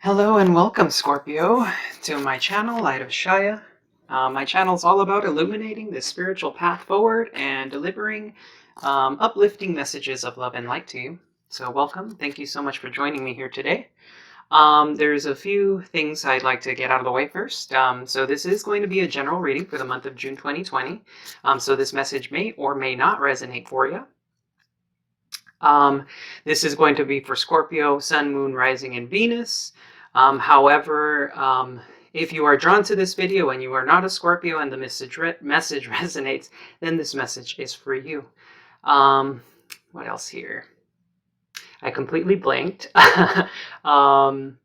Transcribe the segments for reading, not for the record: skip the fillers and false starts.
Hello and welcome, Scorpio, to my channel, Light of Shaya. My channel is all about illuminating the spiritual path forward and delivering uplifting messages of love and light to you. So welcome. Thank you so much for joining me here today. There's a few things I'd like to get out of the way first. So this is going to be a general reading for the month of June 2020. So this message may or may not resonate for you. This is going to be for Scorpio, Sun, Moon, Rising, and Venus. However, if you are drawn to this video and you are not a Scorpio and the message resonates, then this message is for you. What else here? I completely blanked. Right,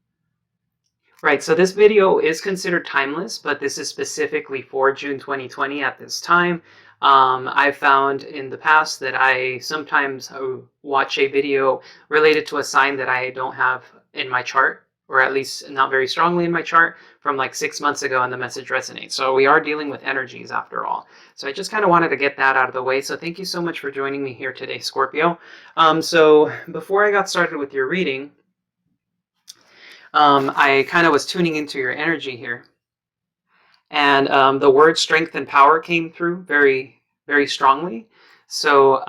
so this video is considered timeless, but this is specifically for June 2020 at this time. I've found in the past that I sometimes watch a video related to a sign that I don't have in my chart, or at least not very strongly in my chart, from like 6 months ago, and the message resonates. So we are dealing with energies after all. So I just kind of wanted to get that out of the way. So thank you so much for joining me here today, Scorpio. So before I got started with your reading, I kind of was tuning into your energy here. And the word strength and power came through very, very strongly. So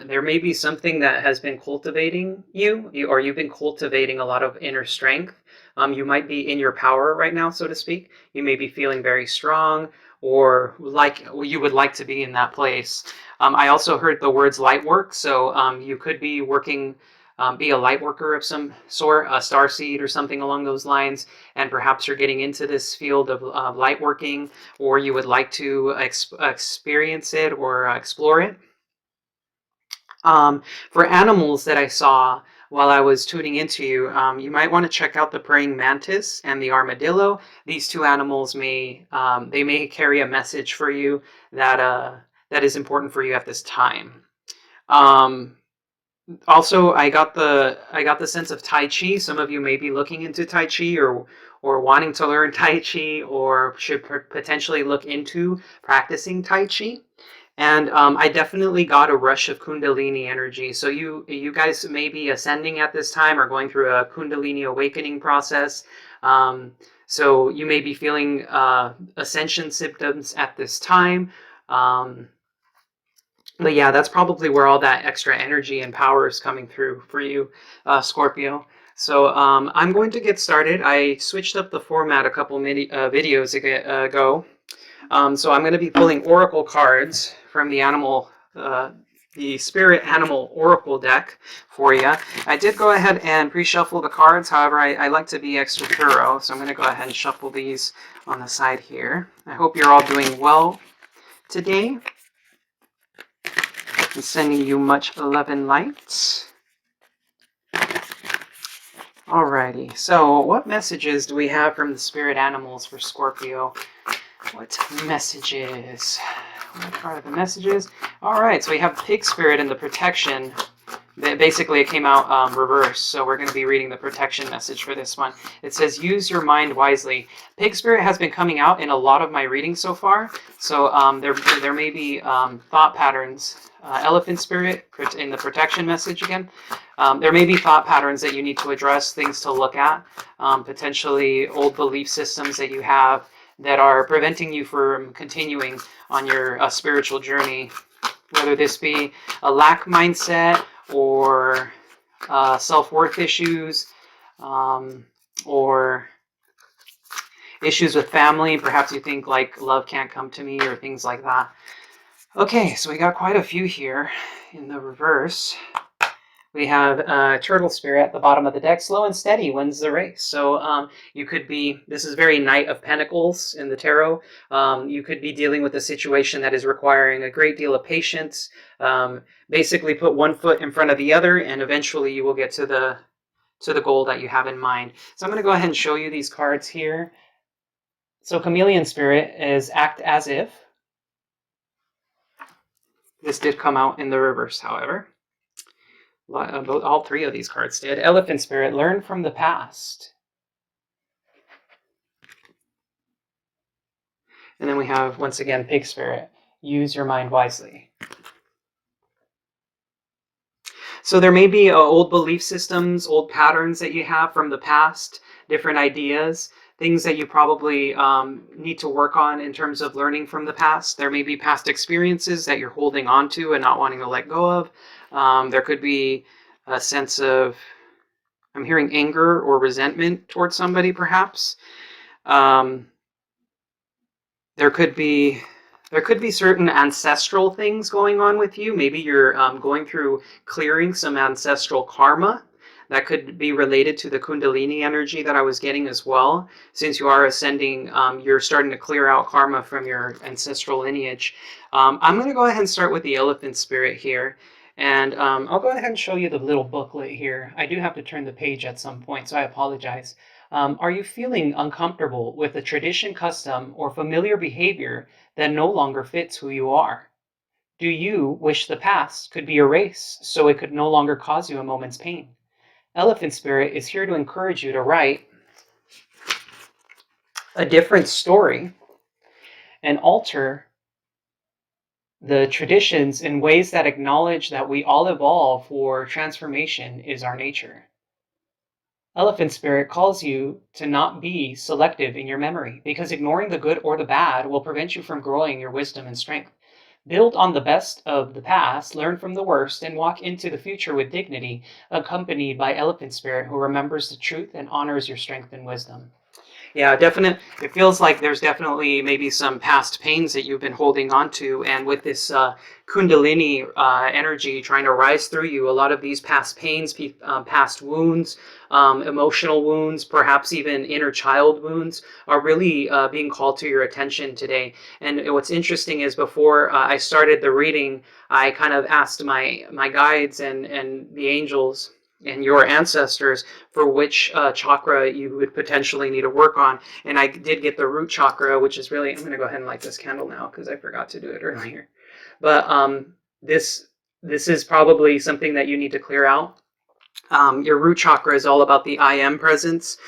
there may be something that has been cultivating you, or you've been cultivating a lot of inner strength. You might be in your power right now, so to speak. You may be feeling very strong, or like you would like to be in that place. I also heard the words light work. So you could be working, be a light worker of some sort, a starseed or something along those lines, and perhaps you're getting into this field of light working, or you would like to experience it or explore it. For animals that I saw while I was tuning into you, you might want to check out the praying mantis and the armadillo. These two animals may carry a message for you that is important for you at this time. Also, I got the sense of Tai Chi. Some of you may be looking into Tai Chi or wanting to learn Tai Chi, or should potentially look into practicing Tai Chi. And I definitely got a rush of Kundalini energy. So you guys may be ascending at this time or going through a Kundalini awakening process. So you may be feeling ascension symptoms at this time. But yeah, that's probably where all that extra energy and power is coming through for you, Scorpio. So I'm going to get started. I switched up the format a couple videos ago. So I'm going to be pulling oracle cards from the Spirit Animal Oracle deck for you. I did go ahead and pre-shuffle the cards. However, I like to be extra thorough, so I'm going to go ahead and shuffle these on the side here. I hope you're all doing well today. I'm sending you much love and light. Alrighty, so what messages do we have from the spirit animals for Scorpio? What messages? What are the messages? Alright, so we have Pig Spirit and the protection. Basically, it came out reverse, so we're going to be reading the protection message for this one. It says, use your mind wisely. Pig Spirit has been coming out in a lot of my readings so far, so there may be thought patterns. Elephant Spirit in the protection message again. There may be thought patterns that you need to address, things to look at, potentially old belief systems that you have that are preventing you from continuing on your spiritual journey, whether this be a lack mindset or self-worth issues, or issues with family. Perhaps you think like love can't come to me or things like that. Okay, so we got quite a few here in the reverse. We have Turtle Spirit at the bottom of the deck. Slow and steady wins the race. So you could be, this is very Knight of Pentacles in the tarot. You could be dealing with a situation that is requiring a great deal of patience. Basically put one foot in front of the other, and eventually you will get to the goal that you have in mind. So I'm going to go ahead and show you these cards here. So Chameleon Spirit is act as if. This did come out in the reverse, however. All three of these cards did. Elephant Spirit, learn from the past. And then we have, once again, Pig Spirit, use your mind wisely. So there may be old belief systems, old patterns that you have from the past different ideas, things that you probably need to work on in terms of learning from the past. There may be past experiences that you're holding on to and not wanting to let go of. There could be a sense of, I'm hearing anger or resentment towards somebody, perhaps. There could be certain ancestral things going on with you. Maybe you're going through clearing some ancestral karma. That could be related to the Kundalini energy that I was getting as well. Since you are ascending, you're starting to clear out karma from your ancestral lineage. I'm going to go ahead and start with the elephant spirit here. And I'll go ahead and show you the little booklet here. I do have to turn the page at some point, so I apologize. Are you feeling uncomfortable with a tradition, custom, or familiar behavior that no longer fits who you are? Do you wish the past could be erased so it could no longer cause you a moment's pain? Elephant Spirit is here to encourage you to write a different story and alter the traditions in ways that acknowledge that we all evolve, for transformation is our nature. Elephant Spirit calls you to not be selective in your memory, because ignoring the good or the bad will prevent you from growing your wisdom and strength. Build on the best of the past, learn from the worst, and walk into the future with dignity, accompanied by Elephant Spirit, who remembers the truth and honors your strength and wisdom. Yeah, definite. It feels like there's definitely maybe some past pains that you've been holding on to, and with this Kundalini energy trying to rise through you, a lot of these past pains, past wounds, emotional wounds, perhaps even inner child wounds, are really being called to your attention today. And what's interesting is, before I started the reading, I kind of asked my guides and the angels and your ancestors for which chakra you would potentially need to work on. And I did get the root chakra, which is really, I'm going to go ahead and light this candle now because I forgot to do it earlier. But this is probably something that you need to clear out. Your root chakra is all about the I am presence,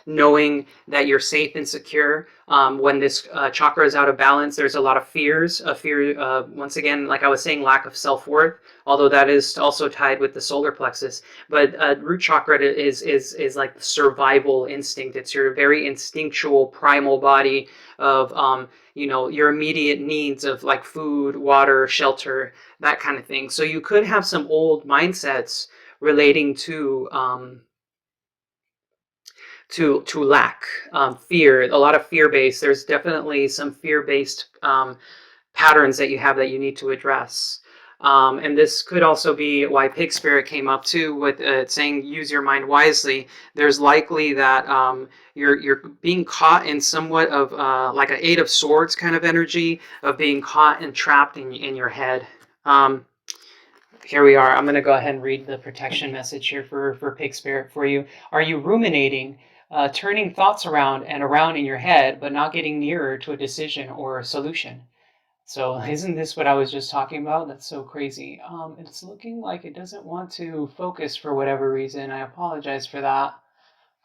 knowing that you're safe and secure. When this chakra is out of balance, there's a lot of fears. Once again, like I was saying, lack of self-worth, although that is also tied with the solar plexus. But root chakra is like the survival instinct. It's your very instinctual, primal body of your immediate needs of like food, water, shelter, that kind of thing. So you could have some old mindsets relating to lack, fear, a lot of fear-based. There's definitely some fear-based patterns that you have that you need to address. And this could also be why Pig Spirit came up too, with saying use your mind wisely. There's likely that you're being caught in somewhat of like an Eight of Swords kind of energy of being caught and trapped in your head. Here we are. I'm going to go ahead and read the protection message here for Pig Spirit for you. Are you ruminating, turning thoughts around and around in your head, but not getting nearer to a decision or a solution? So isn't this what I was just talking about? That's so crazy. It's looking like it doesn't want to focus for whatever reason. I apologize for that.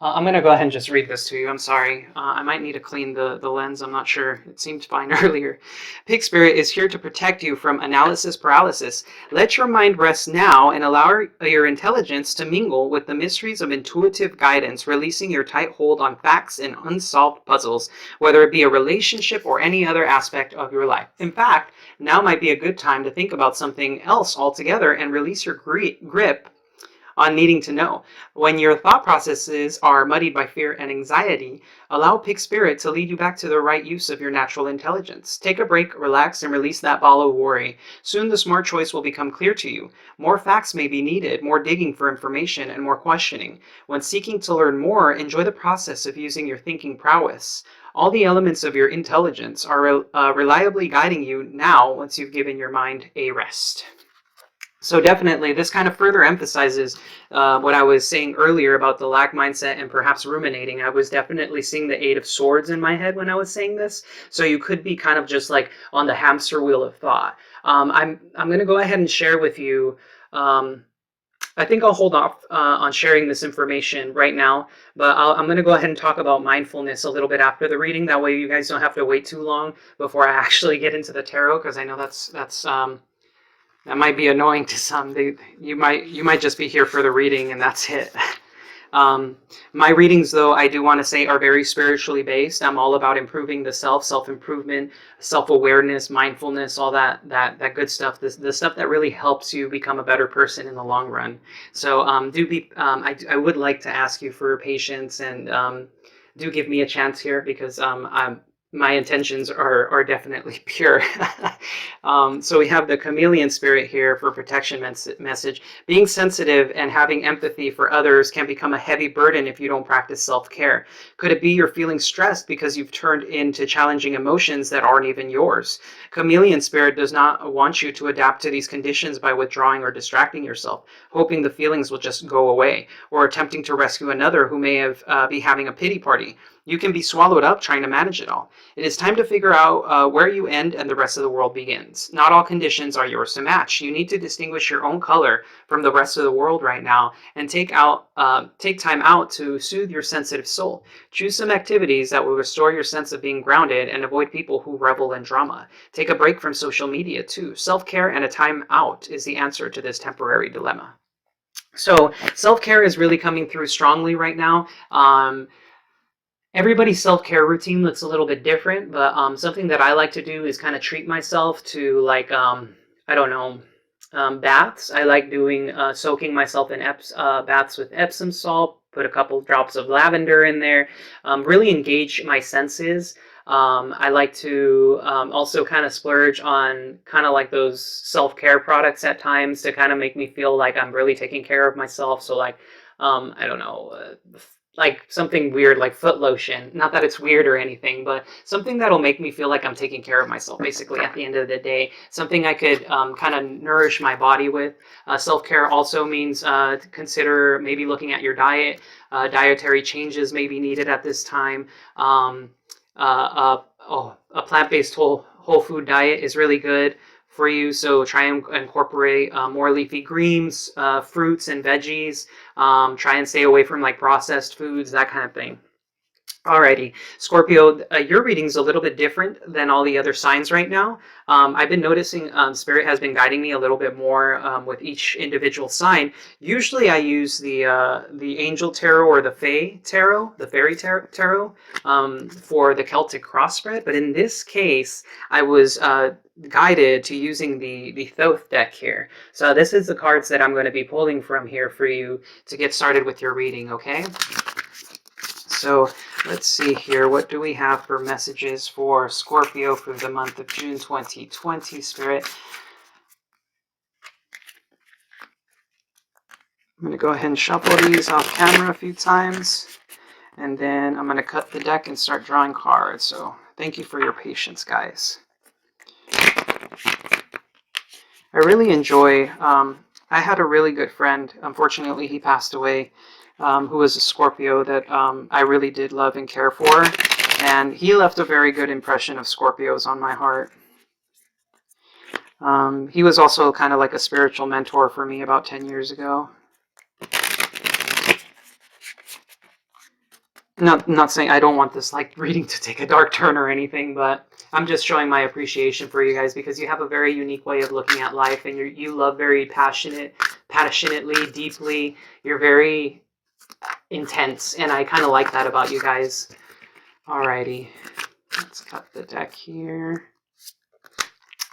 I'm going to go ahead and just read this to you. I'm sorry. I might need to clean the lens. I'm not sure. It seemed fine earlier. Pig Spirit is here to protect you from analysis paralysis. Let your mind rest now and allow your intelligence to mingle with the mysteries of intuitive guidance, releasing your tight hold on facts and unsolved puzzles, whether it be a relationship or any other aspect of your life. In fact, now might be a good time to think about something else altogether and release your grip on needing to know. When your thought processes are muddied by fear and anxiety, allow Pig Spirit to lead you back to the right use of your natural intelligence. Take a break, relax, and release that ball of worry. Soon the smart choice will become clear to you. More facts may be needed, more digging for information, and more questioning. When seeking to learn more, enjoy the process of using your thinking prowess. All the elements of your intelligence are reliably guiding you now once you've given your mind a rest. So definitely, this kind of further emphasizes what I was saying earlier about the lack mindset and perhaps ruminating. I was definitely seeing the Eight of Swords in my head when I was saying this. So you could be kind of just like on the hamster wheel of thought. I'm going to go ahead and share with you. I think I'll hold off on sharing this information right now, but I'm going to go ahead and talk about mindfulness a little bit after the reading. That way you guys don't have to wait too long before I actually get into the tarot, because I know that might be annoying to some. You might just be here for the reading and that's it. My readings, though, I do want to say are very spiritually based. I'm all about improving the self-improvement, self-awareness, mindfulness, all that good stuff. The stuff that really helps you become a better person in the long run. So I would like to ask you for patience and do give me a chance here because my intentions are definitely pure. So we have the chameleon spirit here for protection message. Being sensitive and having empathy for others can become a heavy burden if you don't practice self-care. Could it be you're feeling stressed because you've turned into challenging emotions that aren't even yours? Chameleon spirit does not want you to adapt to these conditions by withdrawing or distracting yourself, hoping the feelings will just go away, or attempting to rescue another who may have be having a pity party. You can be swallowed up trying to manage it all. It is time to figure out where you end and the rest of the world begins. Not all conditions are yours to match. You need to distinguish your own color from the rest of the world right now and take time out to soothe your sensitive soul. Choose some activities that will restore your sense of being grounded and avoid people who revel in drama. Take a break from social media too. Self-care and a time out is the answer to this temporary dilemma. So self-care is really coming through strongly right now. Everybody's self-care routine looks a little bit different, but something that I like to do is kind of treat myself to like, I don't know, baths. I like doing soaking myself in baths with Epsom salt, put a couple drops of lavender in there, really engage my senses. I like to also kind of splurge on kind of like those self-care products at times to kind of make me feel like I'm really taking care of myself. So like, I don't know, like something weird like foot lotion. Not that it's weird or anything, but something that'll make me feel like I'm taking care of myself basically at the end of the day. Something I could kind of nourish my body with. Self-care also means to consider maybe looking at your diet. Dietary changes may be needed at this time. A plant-based whole food diet is really good for you, so try and incorporate more leafy greens, fruits and veggies. Try and stay away from like processed foods, that kind of thing. Alrighty, Scorpio, your reading's a little bit different than all the other signs right now. I've been noticing Spirit has been guiding me a little bit more with each individual sign. Usually I use the Angel Tarot or the Fae Tarot, the Fairy Tarot, for the Celtic crossbred, but in this case, I was guided to using the Thoth deck here. So this is the cards that I'm going to be pulling from here for you to get started with your reading, okay? So let's see here. What do we have for messages for Scorpio for the month of June 2020, Spirit? I'm going to go ahead and shuffle these off camera a few times. And then I'm going to cut the deck and start drawing cards. So thank you for your patience, guys. I really enjoy... I had a really good friend. Unfortunately, he passed away. Who was a Scorpio that I really did love and care for. And he left a very good impression of Scorpios on my heart. He was also kind of like a spiritual mentor for me about 10 years ago. Not saying I don't want this like reading to take a dark turn or anything, but I'm just showing my appreciation for you guys because you have a very unique way of looking at life, and you love very passionately, deeply. You're very intense, and I kind of like that about you guys. Alrighty, let's cut the deck here.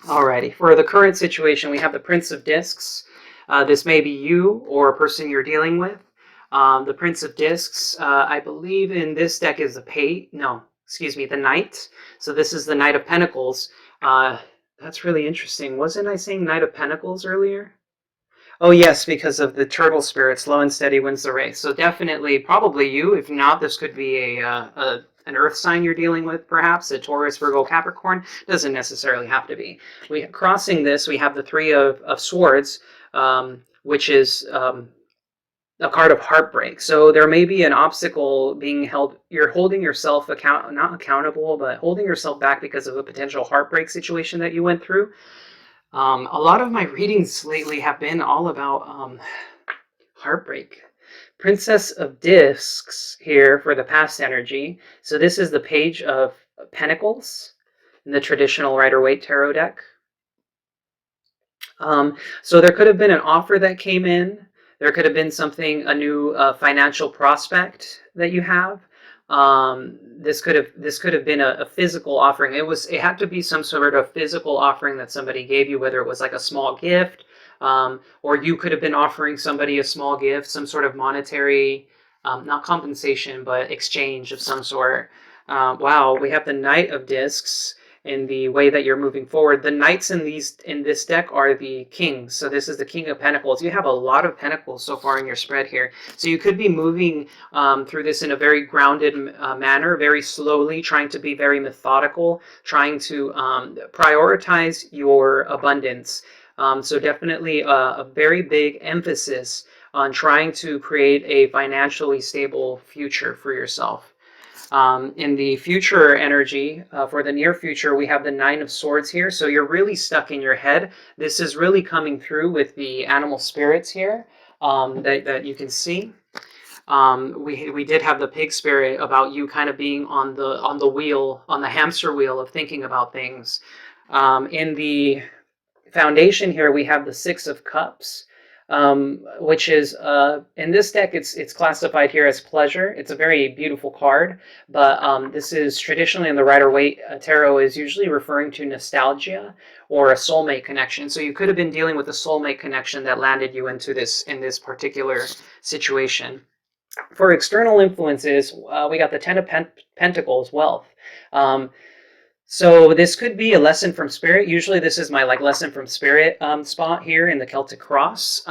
Alrighty, for the current situation, we have the Prince of Discs. This may be you or a person you're dealing with. The Prince of Discs, I believe in this deck is the Knight. So this is the Knight of Pentacles. That's really interesting. Wasn't I saying Knight of Pentacles earlier? Oh yes, because of the turtle spirit, slow and steady wins the race. So definitely, probably you. If not, this could be an earth sign you're dealing with, perhaps a Taurus, Virgo, Capricorn. Doesn't necessarily have to be. Crossing this, we have the Three of Swords, which is a card of heartbreak. So there may be an obstacle being held. You're holding yourself not accountable, but holding yourself back because of a potential heartbreak situation that you went through. A lot of my readings lately have been all about heartbreak. Princess of Discs here for the past energy. So this is the Page of Pentacles in the traditional Rider-Waite tarot deck. So there could have been an offer that came in There could have been something, a new financial prospect that you have. This could have been a physical offering. It had to be some sort of physical offering that somebody gave you, whether it was like a small gift, or you could have been offering somebody a small gift, some sort of monetary, not compensation, but exchange of some sort. Wow, we have the Knight of Discs in the way that you're moving forward. The knights in this deck are the kings. So this is the King of Pentacles. You have a lot of pentacles so far in your spread here. So you could be moving through this in a very grounded manner, very slowly, trying to be very methodical, trying to prioritize your abundance. So definitely a very big emphasis on trying to create a financially stable future for yourself. In the future energy, for the near future, we have the Nine of Swords here. So you're really stuck in your head. This is really coming through with the animal spirits here that you can see. We did have the pig spirit about you kind of being on the wheel, on the hamster wheel of thinking about things. In the foundation here, we have the Six of Cups. Which is in this deck, it's classified here as pleasure. It's a very beautiful card, but this is traditionally in the Rider-Waite tarot is usually referring to nostalgia or a soulmate connection. So you could have been dealing with a soulmate connection that landed you into this in this particular situation. For external influences, we got the Ten of Pentacles, wealth. So this could be a lesson from spirit. Usually this is my lesson from spirit spot here in the Celtic cross.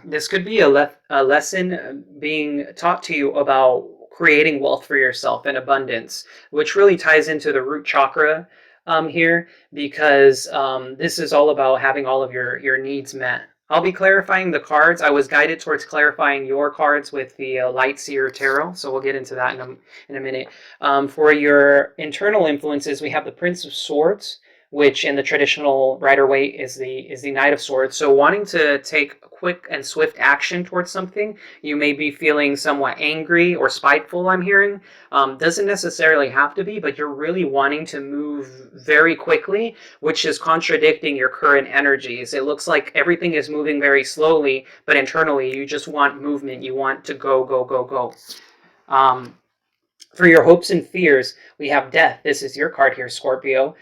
This could be a lesson being taught to you about creating wealth for yourself and abundance, which really ties into the root chakra here, because this is all about having all of your needs met. I'll be clarifying the cards. I was guided towards clarifying your cards with the Light Seer Tarot, so we'll get into that in a minute. For your internal influences, we have the Prince of Swords, which in the traditional Rider-Waite is the Knight of Swords. So wanting to take quick and swift action towards something, you may be feeling somewhat angry or spiteful, I'm hearing. Doesn't necessarily have to be, but you're really wanting to move very quickly, which is contradicting your current energies. It looks like everything is moving very slowly, but internally you just want movement. You want to go, go, go, go. For your hopes and fears, we have death. This is your card here, Scorpio.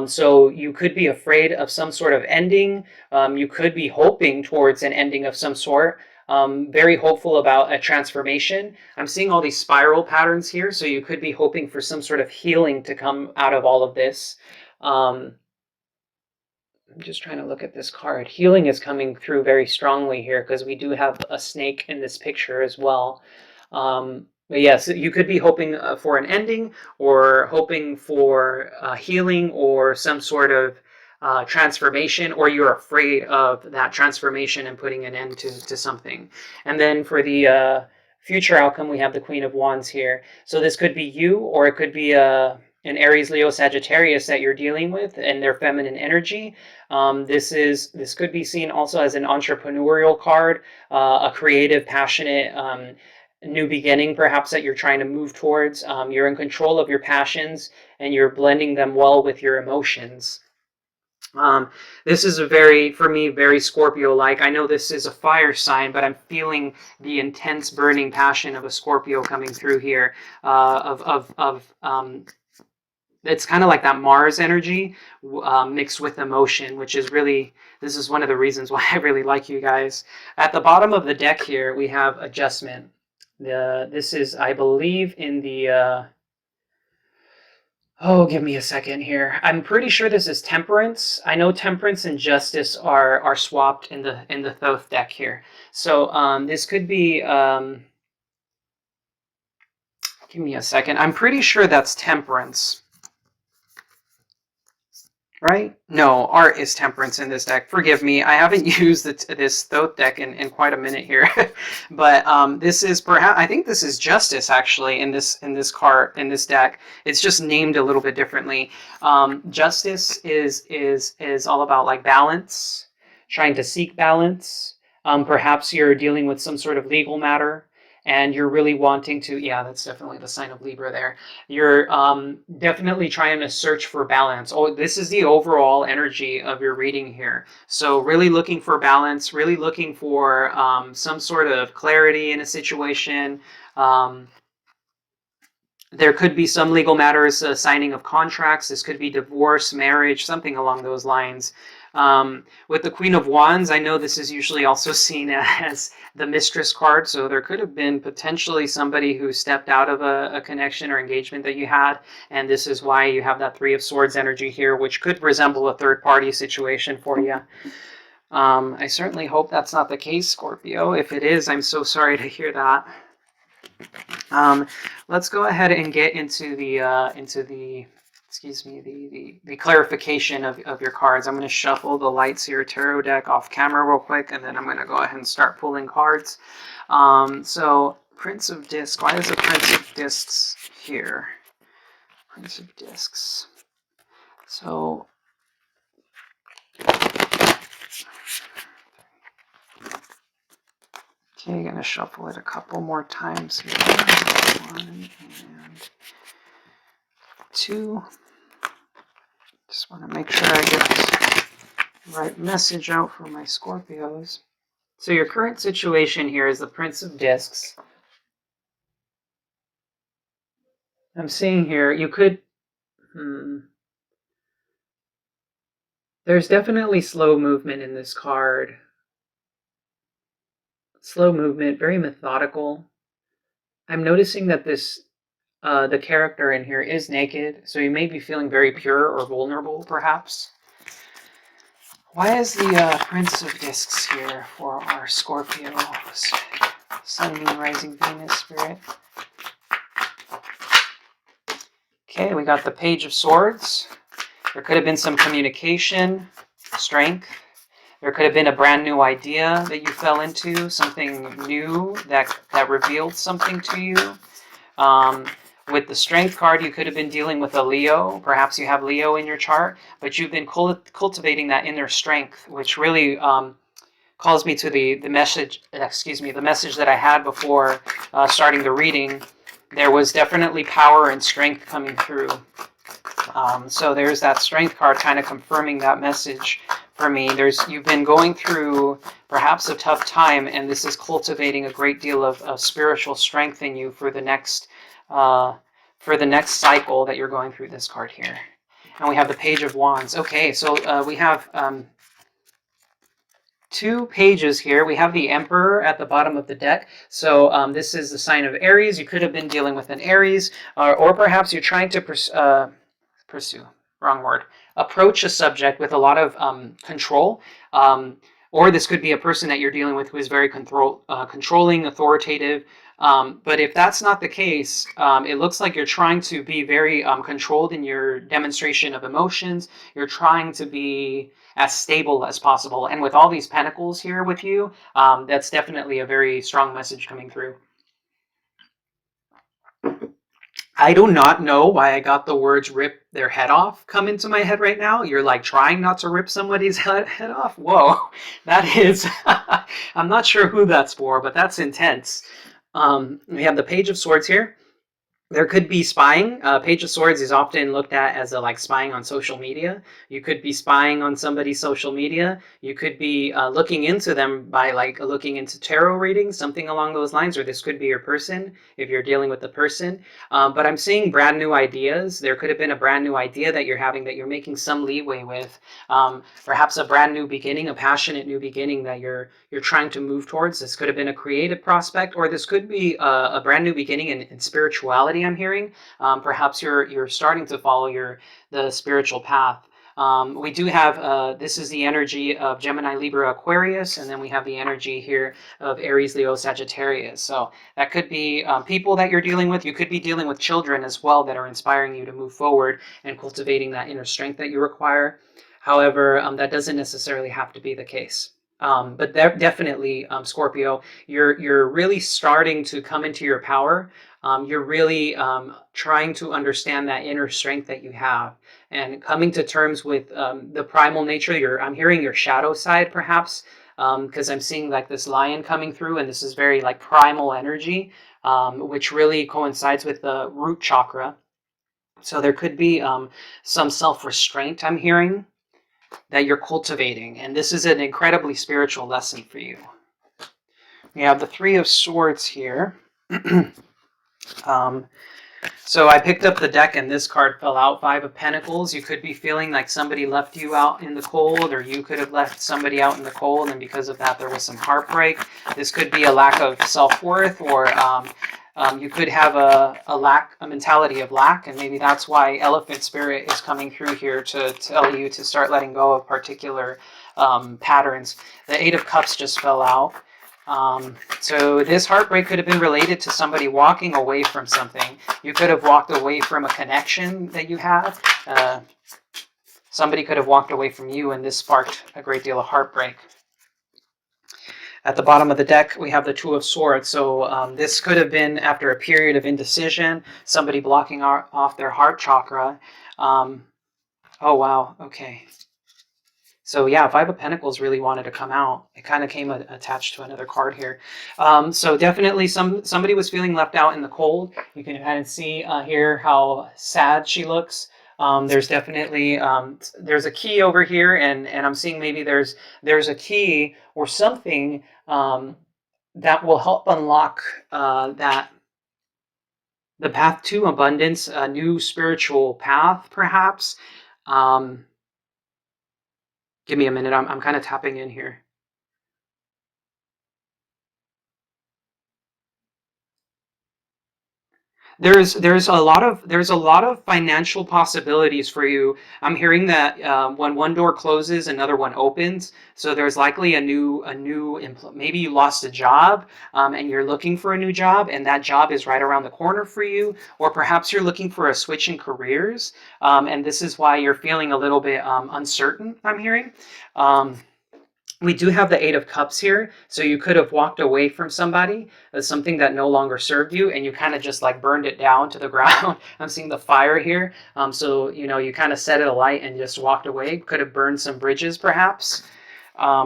So you could be afraid of some sort of ending. You could be hoping towards an ending of some sort. Very hopeful about a transformation. I'm seeing all these spiral patterns here, so you could be hoping for some sort of healing to come out of all of this. I'm just trying to look at this card. Healing is coming through very strongly here because we do have a snake in this picture as well. But yes, you could be hoping for an ending, or hoping for healing or some sort of transformation, or you're afraid of that transformation and putting an end to something. And then for the future outcome, we have the Queen of Wands here. So this could be you, or it could be an Aries, Leo, Sagittarius that you're dealing with and their feminine energy. This could be seen also as an entrepreneurial card, a creative, passionate, new beginning perhaps that you're trying to move towards. You're in control of your passions and you're blending them well with your emotions. This is for me, very Scorpio-like. I know this is a fire sign, but I'm feeling the intense burning passion of a Scorpio coming through here, it's kind of like that Mars energy mixed with emotion, which is really, this is one of the reasons why I really like you guys. At the bottom of the deck here, we have adjustment. This is, I believe, in the, oh, give me a second here. I'm pretty sure this is temperance. I know temperance and justice are swapped in the Thoth deck here. So this could be, give me a second. I'm pretty sure that's temperance. Right? No, art is temperance in this deck. Forgive me, I haven't used this Thoth deck in quite a minute here. But this is perhaps, I think this is justice actually in this deck. It's just named a little bit differently. Justice is all about like balance, trying to seek balance. Perhaps you're dealing with some sort of legal matter, and you're really wanting to, yeah, that's definitely the sign of Libra there. You're definitely trying to search for balance. Oh, this is the overall energy of your reading here. So really looking for balance, really looking for some sort of clarity in a situation. There could be some legal matters, signing of contracts. This could be divorce, marriage, something along those lines. With the Queen of Wands, I know this is usually also seen as the Mistress card, so there could have been potentially somebody who stepped out of a connection or engagement that you had, and this is why you have that Three of Swords energy here, which could resemble a third-party situation for you. I certainly hope that's not the case, Scorpio. If it is, I'm so sorry to hear that. Let's go ahead and get into the excuse me, the clarification of your cards. I'm going to shuffle the Light Seer Tarot deck off camera real quick, and then I'm going to go ahead and start pulling cards. So Prince of Discs. Why is the Prince of Discs here? Prince of Discs. So okay, going to shuffle it a couple more times here. 1 and 2. Just want to make sure I get the right message out for my Scorpios. So your current situation here is the Prince of Discs. I'm seeing here, you could... There's definitely slow movement in this card. Slow movement, very methodical. I'm noticing that this... the character in here is naked, so you may be feeling very pure or vulnerable, perhaps. Why is the Prince of Discs here for our Scorpios? Sun, Moon, Rising, Venus, Spirit. Okay, we got the Page of Swords. There could have been some communication, strength. There could have been a brand new idea that you fell into, something new that revealed something to you. With the Strength card, you could have been dealing with a Leo. Perhaps you have Leo in your chart, but you've been cultivating that inner strength, which really calls me to the message. Excuse me, the message that I had before starting the reading. There was definitely power and strength coming through. So there's that Strength card, kind of confirming that message for me. You've been going through perhaps a tough time, and this is cultivating a great deal of spiritual strength in you for the next cycle that you're going through. This card here, and we have the Page of Wands. Okay, so we have 2 pages here. We have the Emperor at the bottom of the deck. So this is the sign of Aries. You could have been dealing with an Aries, or perhaps you're trying to approach a subject with a lot of control. Or this could be a person that you're dealing with who is very controlling, authoritative. But if that's not the case, it looks like you're trying to be very controlled in your demonstration of emotions. You're trying to be as stable as possible. And with all these pentacles here with you, that's definitely a very strong message coming through. I do not know why I got the words rip their head off come into my head right now. You're like trying not to rip somebody's head off? Whoa, that is, I'm not sure who that's for, but that's intense. We have the Page of Swords here. There could be spying. Page of Swords is often looked at as like spying on social media. You could be spying on somebody's social media. You could be looking into them by like looking into tarot readings, something along those lines, or this could be your person if you're dealing with the person. But I'm seeing brand new ideas. There could have been a brand new idea that you're having that you're making some leeway with. Perhaps a brand new beginning, a passionate new beginning that you're trying to move towards. This could have been a creative prospect, or this could be a brand new beginning in spirituality. I'm hearing perhaps you're starting to follow the spiritual path. We do have this is the energy of Gemini, Libra, Aquarius, and then we have the energy here of Aries, Leo, Sagittarius. So that could be people that you're dealing with. You could be dealing with children as well that are inspiring you to move forward and cultivating that inner strength that you require. However, that doesn't necessarily have to be the case. But definitely, Scorpio, you're really starting to come into your power. You're really trying to understand that inner strength that you have and coming to terms with the primal nature. I'm hearing your shadow side, perhaps. because I'm seeing like this lion coming through, and this is very like primal energy, which really coincides with the root chakra. So there could be some self-restraint I'm hearing that you're cultivating, and this is an incredibly spiritual lesson for you. We have the Three of Swords here. So I picked up the deck and this card fell out, Five of Pentacles. You could be feeling like somebody left you out in the cold, or you could have left somebody out in the cold, and because of that there was some heartbreak. This could be a lack of self-worth, or you could have a mentality of lack, and maybe that's why Elephant Spirit is coming through here to tell you to start letting go of particular patterns. The Eight of Cups just fell out. So this heartbreak could have been related to somebody walking away from something. You could have walked away from a connection that you have. Somebody could have walked away from you, and this sparked a great deal of heartbreak. At the bottom of the deck, we have the Two of Swords. So this could have been after a period of indecision, somebody blocking off their heart chakra. Oh, wow. Okay. So yeah, Five of Pentacles really wanted to come out. It kind of came attached to another card here. So definitely somebody was feeling left out in the cold. You can kind of see here how sad she looks. There's definitely there's a key over here, and I'm seeing maybe there's a key or something that will help unlock the path to abundance, a new spiritual path, perhaps. Give me a minute. I'm kind of tapping in here. There's a lot of financial possibilities for you. I'm hearing that when one door closes, another one opens. So there's likely maybe you lost a job and you're looking for a new job, and that job is right around the corner for you. Or perhaps you're looking for a switch in careers, and this is why you're feeling a little bit uncertain. I'm hearing. We do have the Eight of Cups here, so you could have walked away from somebody, something that no longer served you, and you kind of just like burned it down to the ground. I'm seeing the fire here, so you kind of set it alight and just walked away. Could have burned some bridges, perhaps.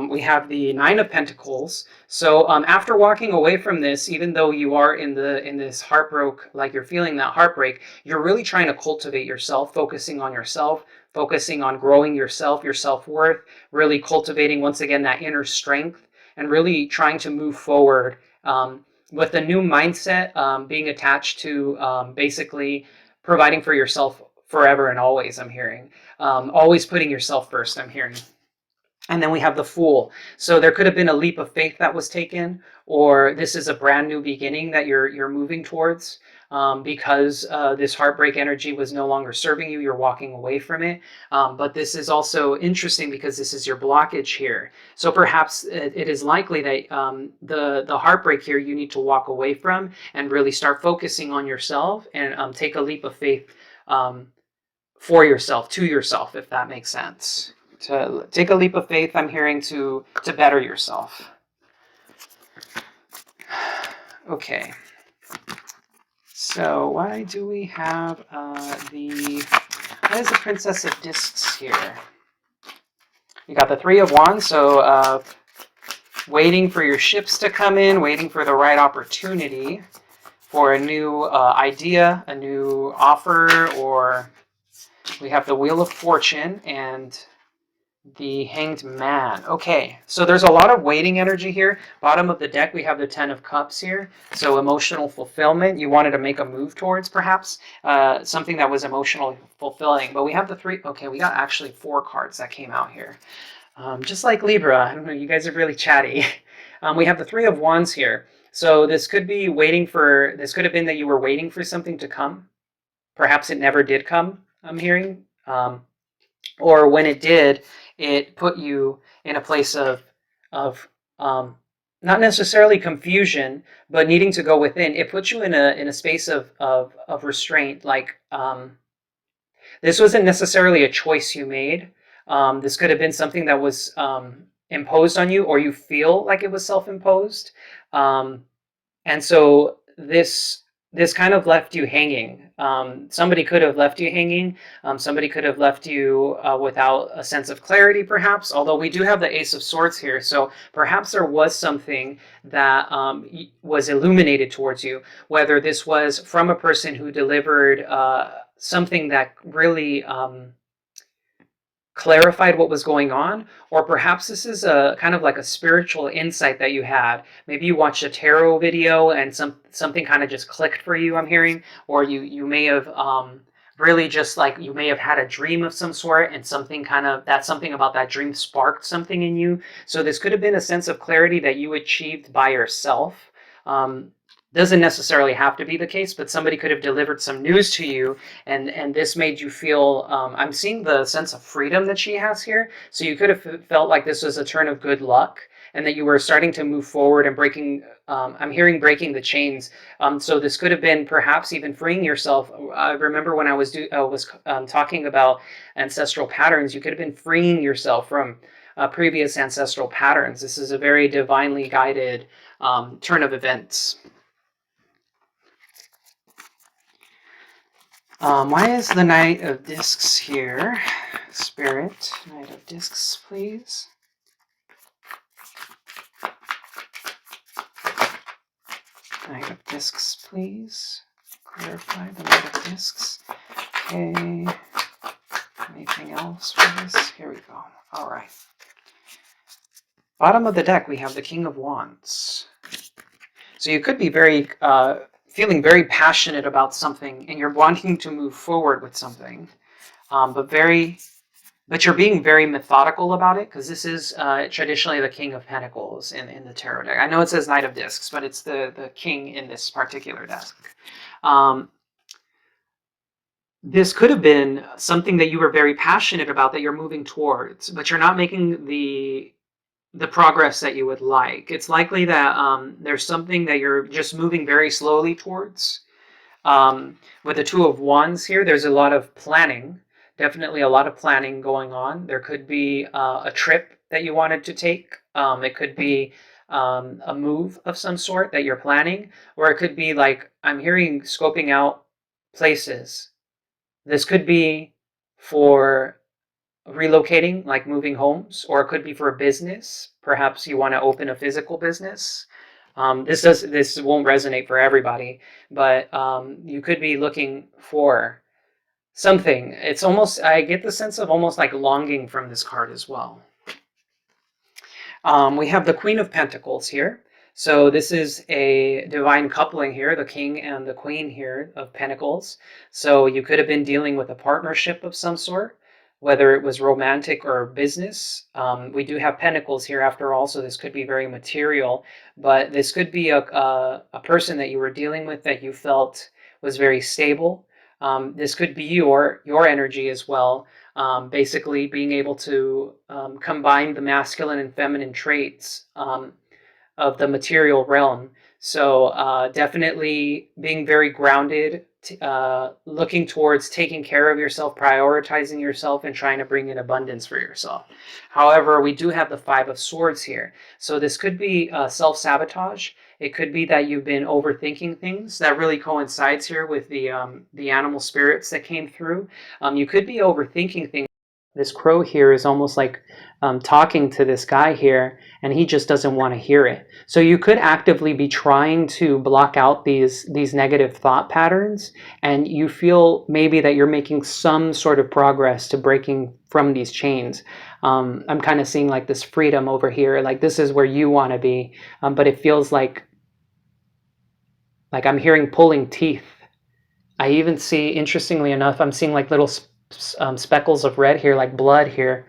We have the Nine of Pentacles. So after walking away from this, even though you are in this heartbreak, like you're feeling that heartbreak, you're really trying to cultivate yourself, focusing on yourself, focusing on growing yourself, your self-worth, really cultivating once again that inner strength, and really trying to move forward with a new mindset, being attached to basically providing for yourself forever and always. I'm hearing always putting yourself first. I'm hearing. And then we have the Fool. So there could have been a leap of faith that was taken, or this is a brand new beginning that you're moving towards because this heartbreak energy was no longer serving you. You're walking away from it. But this is also interesting because this is your blockage here. So perhaps it is likely that the heartbreak here you need to walk away from and really start focusing on yourself and take a leap of faith for yourself, to yourself, if that makes sense. To take a leap of faith, I'm hearing, to better yourself. Okay. So why do we have what is the Princess of Discs here? You got the Three of Wands, so waiting for your ships to come in, waiting for the right opportunity for a new idea, a new offer, or we have the Wheel of Fortune and the Hanged Man. Okay, so there's a lot of waiting energy here. Bottom of the deck, we have the Ten of Cups here. So emotional fulfillment. You wanted to make a move towards, perhaps, something that was emotionally fulfilling. But we have the three. Okay, we got actually 4 cards that came out here. Just like Libra. I don't know, you guys are really chatty. We have the Three of Wands here. So this could be this could have been that you were waiting for something to come. Perhaps it never did come, I'm hearing. Or when it did, it put you in a place of not necessarily confusion, but needing to go within. It put you in a space of restraint. Like this wasn't necessarily a choice you made. This could have been something that was imposed on you, or you feel like it was self-imposed. And so this this kind of left you hanging. Somebody could have left you hanging. Somebody could have left you without a sense of clarity, perhaps. Although we do have the Ace of Swords here, so perhaps there was something that was illuminated towards you. Whether this was from a person who delivered something that really clarified what was going on, or perhaps this is a kind of like a spiritual insight that you had. Maybe you watched a tarot video and something kind of just clicked for you, I'm hearing, or you may have really just like, you may have had a dream of some sort, and something kind of, that something about that dream sparked something in you. So this could have been a sense of clarity that you achieved by yourself. Doesn't necessarily have to be the case, but somebody could have delivered some news to you, and this made you feel, I'm seeing the sense of freedom that she has here. So you could have felt like this was a turn of good luck, and that you were starting to move forward and breaking, I'm hearing breaking the chains. So this could have been perhaps even freeing yourself. I remember when I was talking about ancestral patterns, you could have been freeing yourself from previous ancestral patterns. This is a very divinely guided turn of events. Why is the Knight of Discs here? Spirit, Knight of Discs, please. Knight of Discs, please. Clarify the Knight of Discs. Okay. Anything else for this? Here we go. All right. Bottom of the deck, we have the King of Wands. So you could be very feeling very passionate about something, and you're wanting to move forward with something, but you're being very methodical about it, because this is traditionally the King of Pentacles in the tarot deck. I know it says Knight of Discs, but it's the king in this particular deck. This could have been something that you were very passionate about, that you're moving towards, but you're not making the progress that you would like. It's likely that there's something that you're just moving very slowly towards. With the Two of Wands here, there's a lot of planning, definitely a lot of planning going on. There could be a trip that you wanted to take. It could be a move of some sort that you're planning, or it could be like, I'm hearing scoping out places. This could be for relocating, like moving homes, or it could be for a business. Perhaps you want to open a physical business. This won't resonate for everybody, but you could be looking for something. It's almost, I get the sense of almost like longing from this card as well. We have the Queen of Pentacles here. So this is a divine coupling here, the King and the Queen here of Pentacles. So you could have been dealing with a partnership of some sort, whether it was romantic or business. We do have Pentacles here after all, so this could be very material, but this could be a person that you were dealing with that you felt was very stable. This could be your energy as well. Basically being able to combine the masculine and feminine traits of the material realm. So definitely being very grounded, looking towards taking care of yourself, prioritizing yourself, and trying to bring in abundance for yourself. However, we do have the Five of Swords here. So this could be self-sabotage. It could be that you've been overthinking things. That really coincides here with the animal spirits that came through. You could be overthinking things. This crow here is almost like talking to this guy here, and he just doesn't want to hear it. So you could actively be trying to block out these negative thought patterns, and you feel maybe that you're making some sort of progress to breaking from these chains. I'm kind of seeing like this freedom over here, like this is where you want to be, but it feels like I'm hearing pulling teeth. I even see, interestingly enough, I'm seeing like little speckles of red here, like blood here.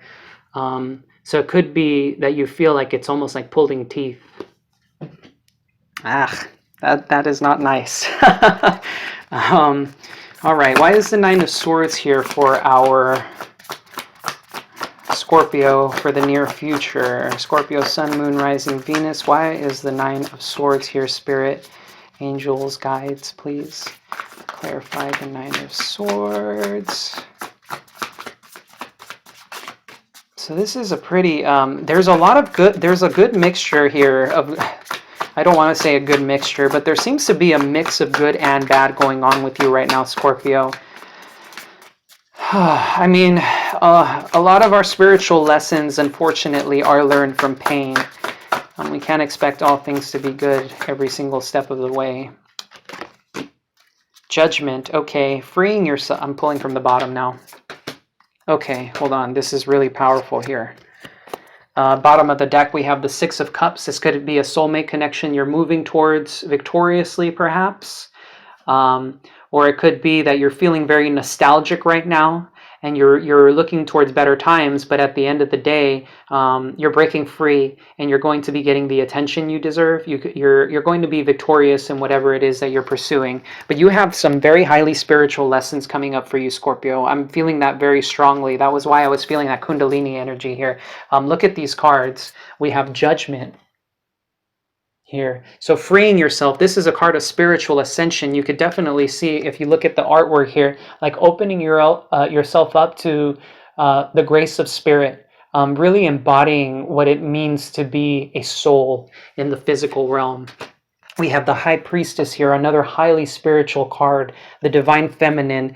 So it could be that you feel like it's almost like pulling teeth. That is not nice. All right, why is the Nine of Swords here for our Scorpio for the near future? Scorpio, Sun, Moon, Rising, Venus. Why is the Nine of Swords here, Spirit? Angels, guides, please clarify the Nine of Swords. So this is a pretty, there's a good mixture here of I don't want to say a good mixture, but there seems to be a mix of good and bad going on with you right now, Scorpio. I mean, a lot of our spiritual lessons, unfortunately, are learned from pain. We can't expect all things to be good every single step of the way. Judgment, okay. Freeing yourself. I'm pulling from the bottom now. Okay, hold on. This is really powerful here. Bottom of the deck, we have the Six of Cups. This could be a soulmate connection you're moving towards victoriously, perhaps. Or it could be that you're feeling very nostalgic right now and you're looking towards better times, but at the end of the day, you're breaking free and you're going to be getting the attention you deserve. You're going to be victorious in whatever it is that you're pursuing. But you have some very highly spiritual lessons coming up for you, Scorpio. I'm feeling that very strongly. That was why I was feeling that Kundalini energy here. Look at these cards. We have Judgment here. So freeing yourself, this is a card of spiritual ascension. You could definitely see, if you look at the artwork here, like opening yourself up to the grace of spirit, really embodying what it means to be a soul in the physical realm. We have the High Priestess here, another highly spiritual card, the Divine Feminine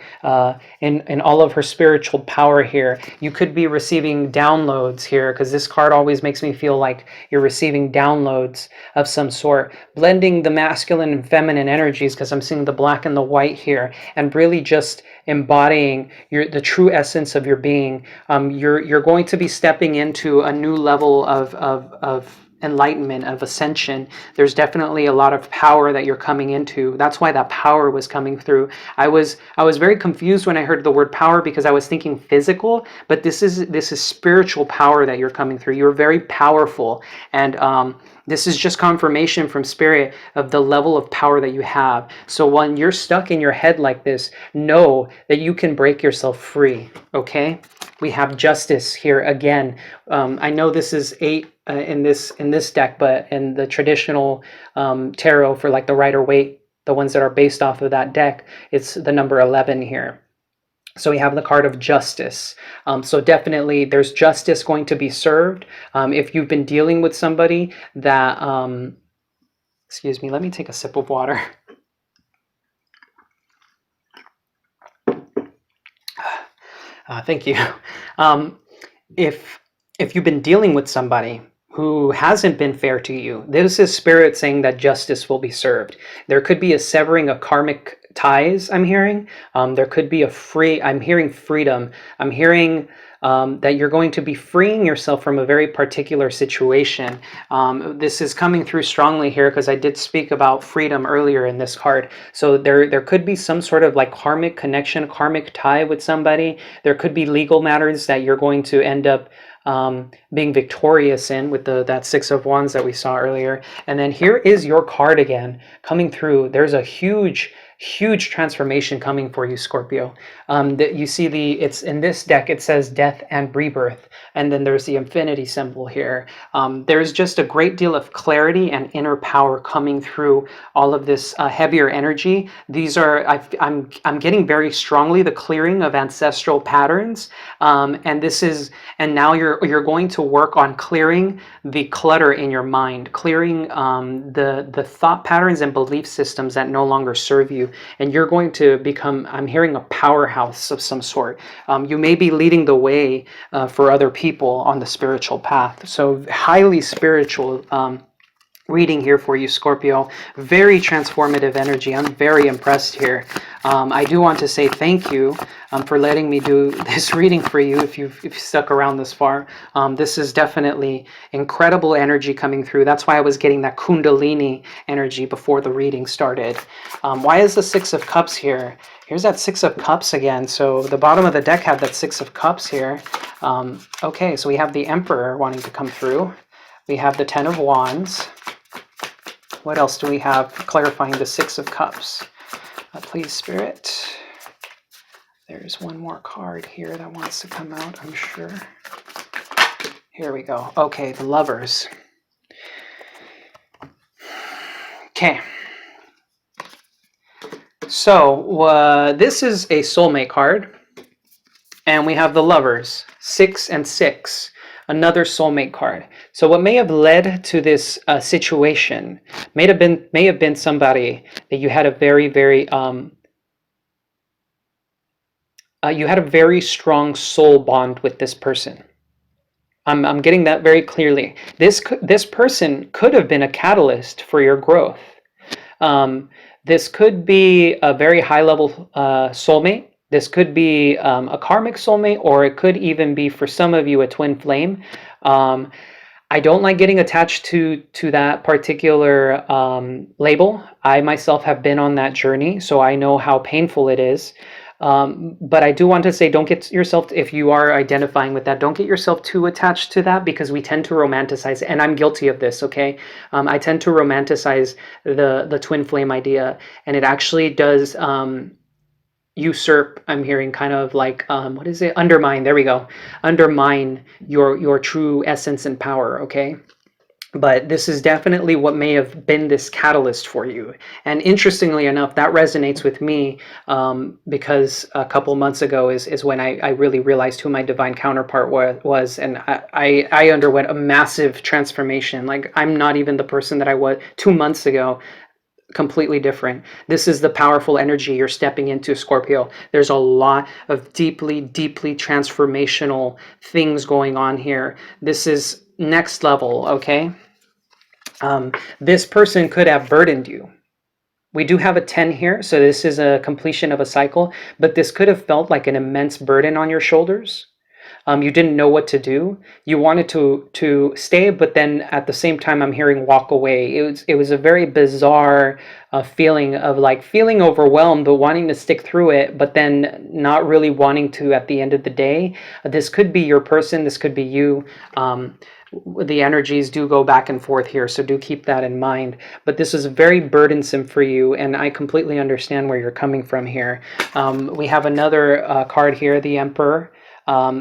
in all of her spiritual power here. You could be receiving downloads here, because this card always makes me feel like you're receiving downloads of some sort. Blending the masculine and feminine energies, because I'm seeing the black and the white here, and really just embodying the true essence of your being. You're going to be stepping into a new level of enlightenment, of ascension. There's definitely a lot of power that you're coming into. That's why that power was coming through. I was very confused when I heard the word power, because I was thinking physical, but this is spiritual power that you're coming through. You're very powerful, and this is just confirmation from spirit of the level of power that you have. So when you're stuck in your head like this, know that you can break yourself free. Okay, we have Justice here again. I know this is 8 in this deck, but in the traditional tarot for like the Rider-Waite, the ones that are based off of that deck, it's the number 11 here. So we have the card of Justice. So definitely there's justice going to be served. If you've been dealing with somebody that, excuse me, let me take a sip of water. Thank you. If you've been dealing with somebody who hasn't been fair to you, this is spirit saying that justice will be served. There could be a severing of karmic ties, I'm hearing. There could be I'm hearing freedom. I'm hearing that you're going to be freeing yourself from a very particular situation. This is coming through strongly here because I did speak about freedom earlier in this card. So there could be some sort of like karmic connection, karmic tie with somebody. There could be legal matters that you're going to end up being victorious in with that Six of Wands that we saw earlier. And then here is your card again coming through. There's a huge transformation coming for you, Scorpio. That you see it's in this deck, it says death and rebirth, and then there's the infinity symbol here. There's just a great deal of clarity and inner power coming through all of this heavier energy. These are I'm getting very strongly the clearing of ancestral patterns, and now you're going to work on clearing the clutter in your mind, clearing the thought patterns and belief systems that no longer serve you. And you're going to become, I'm hearing, a powerhouse of some sort. You may be leading the way for other people on the spiritual path. So highly spiritual reading here for you, Scorpio. Very transformative energy. I'm very impressed here. I do want to say thank you for letting me do this reading for you if you've stuck around this far. This is definitely incredible energy coming through. That's why I was getting that Kundalini energy before the reading started. Why is the Six of Cups here? Here's that Six of Cups again. So the bottom of the deck had that Six of Cups here. Okay, so we have the Emperor wanting to come through. We have the Ten of Wands. What else do we have clarifying the Six of Cups? Please, Spirit. There's one more card here that wants to come out, I'm sure. Here we go. Okay, the Lovers. Okay. So this is a soulmate card. And we have the Lovers, 6 and 6. another soulmate card. So what may have led to this situation may have been somebody that you had a very strong soul bond with this person. I'm getting that very clearly. This person could have been a catalyst for your growth. Um, this could be a very high level soulmate. This could be a karmic soulmate, or it could even be, for some of you, a twin flame. Um, I don't like getting attached to that particular label. I myself have been on that journey, so I know how painful it is. But I do want to say, don't get yourself, if you are identifying with that, don't get yourself too attached to that, because we tend to romanticize, and I'm guilty of this, okay? I tend to romanticize the twin flame idea, and it actually does usurp, I'm hearing, kind of like, what is it? Undermine, there we go. Undermine your true essence and power, okay? But this is definitely what may have been this catalyst for you. And interestingly enough, that resonates with me, because a couple months ago is when I really realized who my divine counterpart was. And I underwent a massive transformation. Like, I'm not even the person that I was 2 months ago. Completely different. This is the powerful energy you're stepping into, Scorpio. There's a lot of deeply transformational things going on here. This is next level, okay? This person could have burdened you. We do have a 10 here, so this is a completion of a cycle, but this could have felt like an immense burden on your shoulders. You didn't know what to do. You wanted to stay, but then at the same time, I'm hearing walk away. It was a very bizarre feeling of, like, feeling overwhelmed, but wanting to stick through it, but then not really wanting to at the end of the day. This could be your person. This could be you. The energies do go back and forth here, so do keep that in mind. But this is very burdensome for you, and I completely understand where you're coming from here. We have another card here, the Emperor.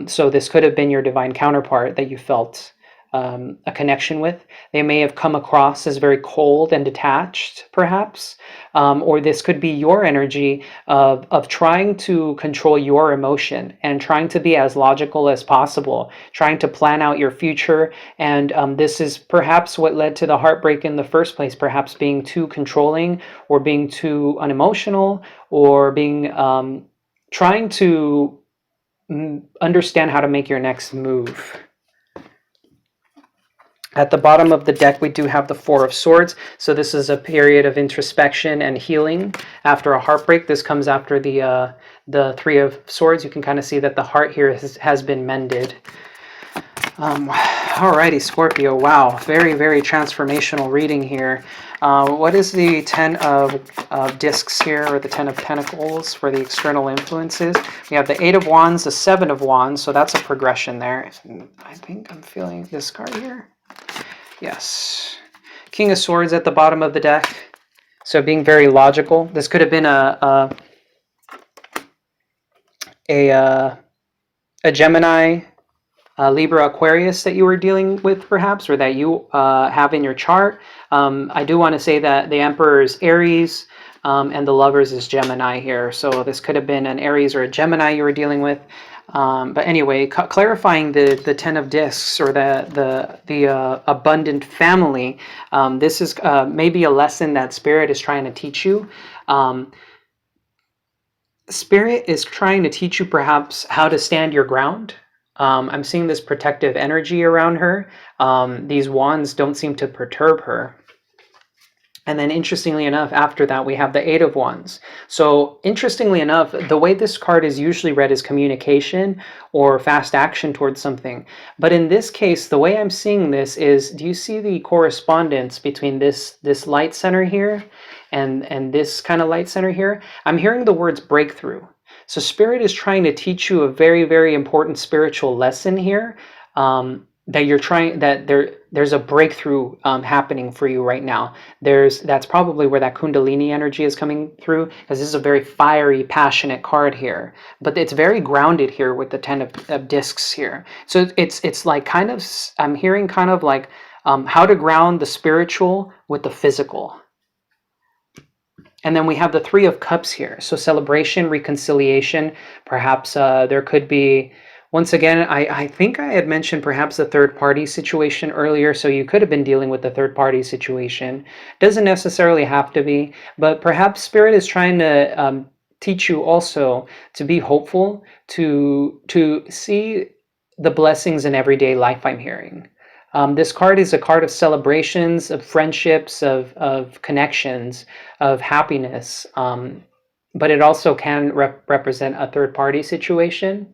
So this could have been your divine counterpart that you felt a connection with. They may have come across as very cold and detached, perhaps, or this could be your energy of trying to control your emotion and trying to be as logical as possible, trying to plan out your future. And this is perhaps what led to the heartbreak in the first place, perhaps being too controlling, or being too unemotional, or being trying to understand how to make your next move. At the bottom of the deck, we do have the Four of Swords. So this is a period of introspection and healing after a heartbreak. This comes after the Three of Swords. You can kind of see that the heart here has been mended. Alrighty, Scorpio. Wow, very transformational reading here. What is the 10 of discs here, or the 10 of pentacles for the external influences? We have the 8 of wands, the 7 of wands, so that's a progression there. I think I'm feeling this card here. Yes. King of swords at the bottom of the deck. So being very logical. This could have been a Gemini, Libra, Aquarius that you were dealing with, perhaps, or that you have in your chart. I do want to say that the Emperor is Aries, and the Lovers is Gemini here. So this could have been an Aries or a Gemini you were dealing with. But anyway, clarifying the 10 of discs, or the abundant family. This is maybe a lesson that Spirit is trying to teach you. Spirit is trying to teach you perhaps how to stand your ground. I'm seeing this protective energy around her. These wands don't seem to perturb her. And then interestingly enough, after that, we have the 8 of wands. So interestingly enough, the way this card is usually read is communication or fast action towards something. But in this case, the way I'm seeing this is, do you see the correspondence between this light center here and this kind of light center here? I'm hearing the words breakthrough. So Spirit is trying to teach you a very important spiritual lesson here, that you're trying, that there's a breakthrough happening for you right now. That's probably where that Kundalini energy is coming through, because this is a very fiery, passionate card here. But it's very grounded here with the 10 of discs here. So it's like kind of, I'm hearing kind of like how to ground the spiritual with the physical. And then we have the 3 of cups here. So celebration, reconciliation, perhaps there could be, Once again, I think I had mentioned perhaps a third party situation earlier, so you could have been dealing with a third party situation. Doesn't necessarily have to be, but perhaps Spirit is trying to teach you also to be hopeful, to see the blessings in everyday life. I'm hearing. This card is a card of celebrations, of friendships, of connections, of happiness, but it also can represent a third party situation.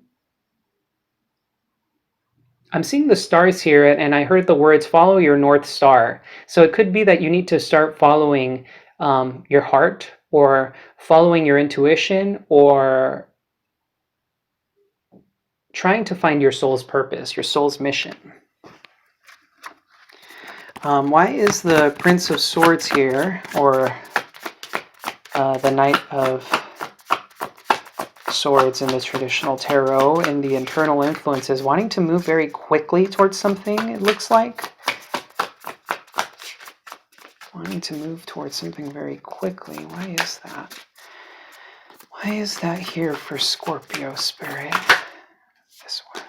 I'm seeing the stars here, and I heard the words follow your North Star. So it could be that you need to start following your heart, or following your intuition, or trying to find your soul's purpose, your soul's mission. Why is the Prince of Swords here, or the Knight of Swords in the traditional tarot, in the internal influences, wanting to move very quickly towards something, it looks like? Wanting to move towards something very quickly. Why is that? Why is that here for Scorpio Spirit? This one.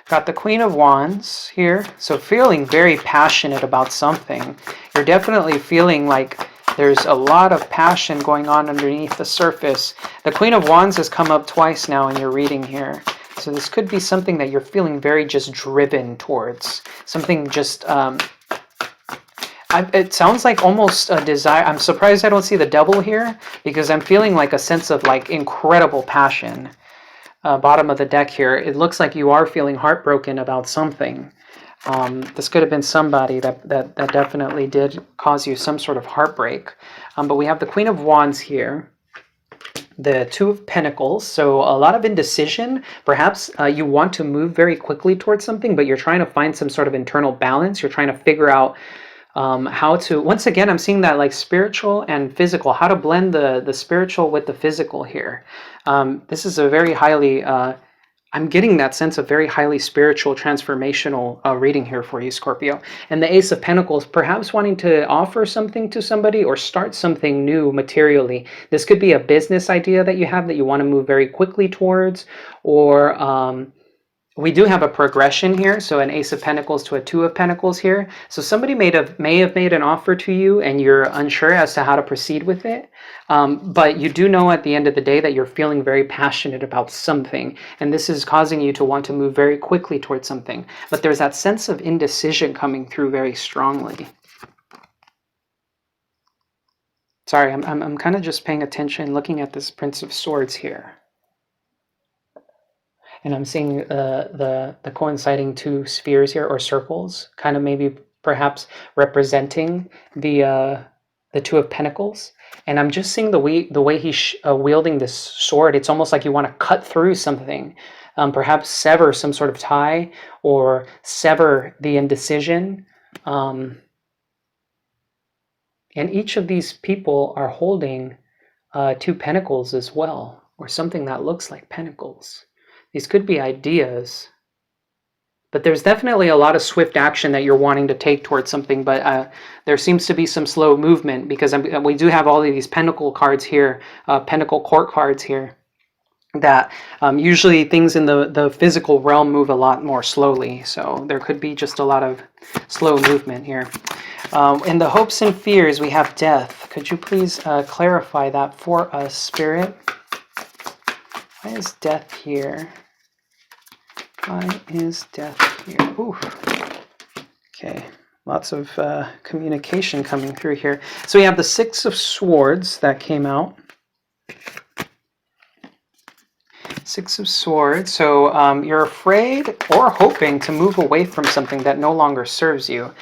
Got the Queen of Wands here. So feeling very passionate about something. You're definitely feeling like there's a lot of passion going on underneath the surface. The Queen of Wands has come up twice now in your reading here. So this could be something that you're feeling very just driven towards. Something just... it sounds like almost a desire. I'm surprised I don't see the Devil here, because I'm feeling like a sense of like incredible passion. Bottom of the deck here, it looks like you are feeling heartbroken about something. This could have been somebody that definitely did cause you some sort of heartbreak. But we have the Queen of Wands here, the Two of Pentacles, so a lot of indecision. Perhaps you want to move very quickly towards something, but you're trying to find some sort of internal balance. You're trying to figure out how to, once again, I'm seeing that like spiritual and physical, how to blend the spiritual with the physical here. This is a very highly, I'm getting that sense of very highly spiritual, transformational reading here for you, Scorpio. And the Ace of Pentacles, perhaps wanting to offer something to somebody or start something new materially. This could be a business idea that you have that you want to move very quickly towards, or we do have a progression here, so an Ace of Pentacles to a Two of Pentacles here. So somebody may have made an offer to you and you're unsure as to how to proceed with it. But you do know at the end of the day that you're feeling very passionate about something. And this is causing you to want to move very quickly towards something. But there's that sense of indecision coming through very strongly. Sorry, I'm kind of just paying attention, looking at this Prince of Swords here. And I'm seeing the coinciding two spheres here, or circles, kind of maybe perhaps representing the Two of Pentacles. And I'm just seeing the way he's wielding this sword. It's almost like you want to cut through something, perhaps sever some sort of tie, or sever the indecision. And each of these people are holding two pentacles as well, or something that looks like pentacles. These could be ideas, but there's definitely a lot of swift action that you're wanting to take towards something, but there seems to be some slow movement, because we do have all of these pentacle cards here, pentacle court cards here, that usually things in the physical realm move a lot more slowly, so there could be just a lot of slow movement here. In the hopes and fears, we have death. Could you please clarify that for us, Spirit? Why is death here? Why is death here? Ooh. Okay, lots of communication coming through here. So we have the Six of Swords that came out. Six of Swords. So you're afraid or hoping to move away from something that no longer serves you.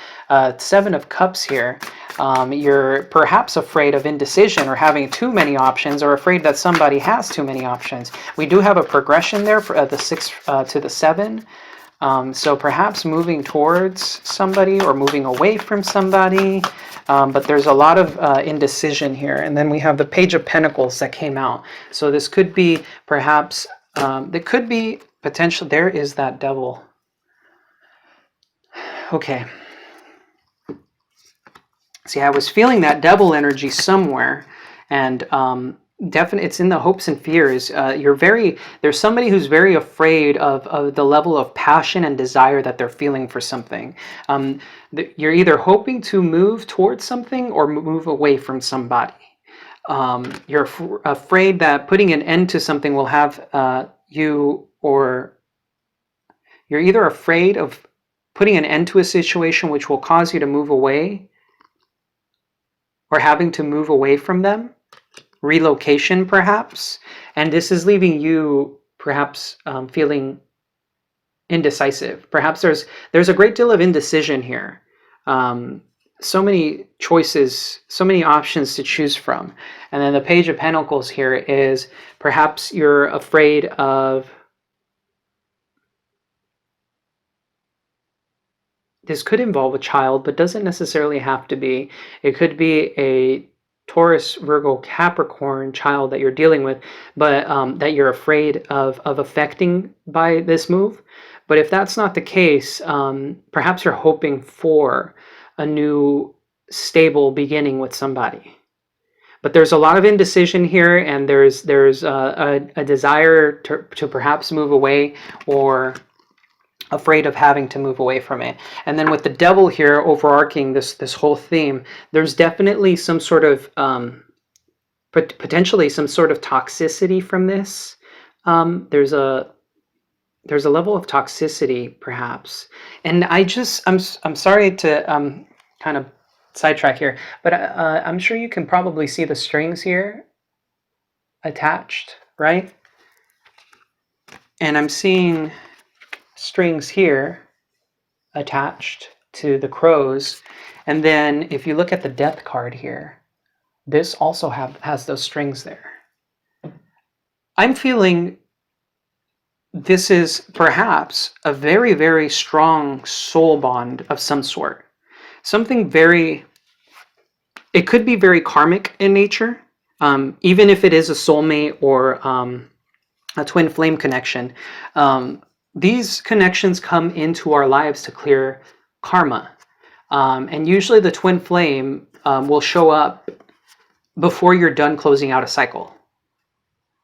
Seven of Cups here. You're perhaps afraid of indecision, or having too many options, or afraid that somebody has too many options. We do have a progression there for the 6 to the 7. So perhaps moving towards somebody or moving away from somebody. But there's a lot of indecision here. And then we have the Page of Pentacles that came out. So this could be perhaps, there could be potential. There is that Devil. Okay. See, I was feeling that Devil energy somewhere. And definitely, it's in the hopes and fears. There's somebody who's very afraid of the level of passion and desire that they're feeling for something. You're either hoping to move towards something or move away from somebody. You're afraid that putting an end to something will have or you're either afraid of putting an end to a situation which will cause you to move away, or having to move away from them, relocation perhaps, and this is leaving you perhaps feeling indecisive. Perhaps there's a great deal of indecision here. So many choices, so many options to choose from. And then the Page of Pentacles here is perhaps you're afraid of, this could involve a child, but doesn't necessarily have to be. It could be a Taurus, Virgo, Capricorn child that you're dealing with, but that you're afraid of affecting by this move. But if that's not the case, perhaps you're hoping for a new stable beginning with somebody. But there's a lot of indecision here, and there's a desire to perhaps move away, or afraid of having to move away from it. And then with the devil here overarching this whole theme, there's definitely some sort of potentially some sort of toxicity from this. There's a level of toxicity perhaps. And I'm sorry to kind of sidetrack here, but I'm sure you can probably see the strings here attached, right? And I'm seeing strings here attached to the crows. And then if you look at the death card here, this also has those strings there. I'm feeling this is perhaps a very, very strong soul bond of some sort. Something it could be very karmic in nature, even if it is a soulmate or a twin flame connection. These connections come into our lives to clear karma. And usually the twin flame will show up before you're done closing out a cycle.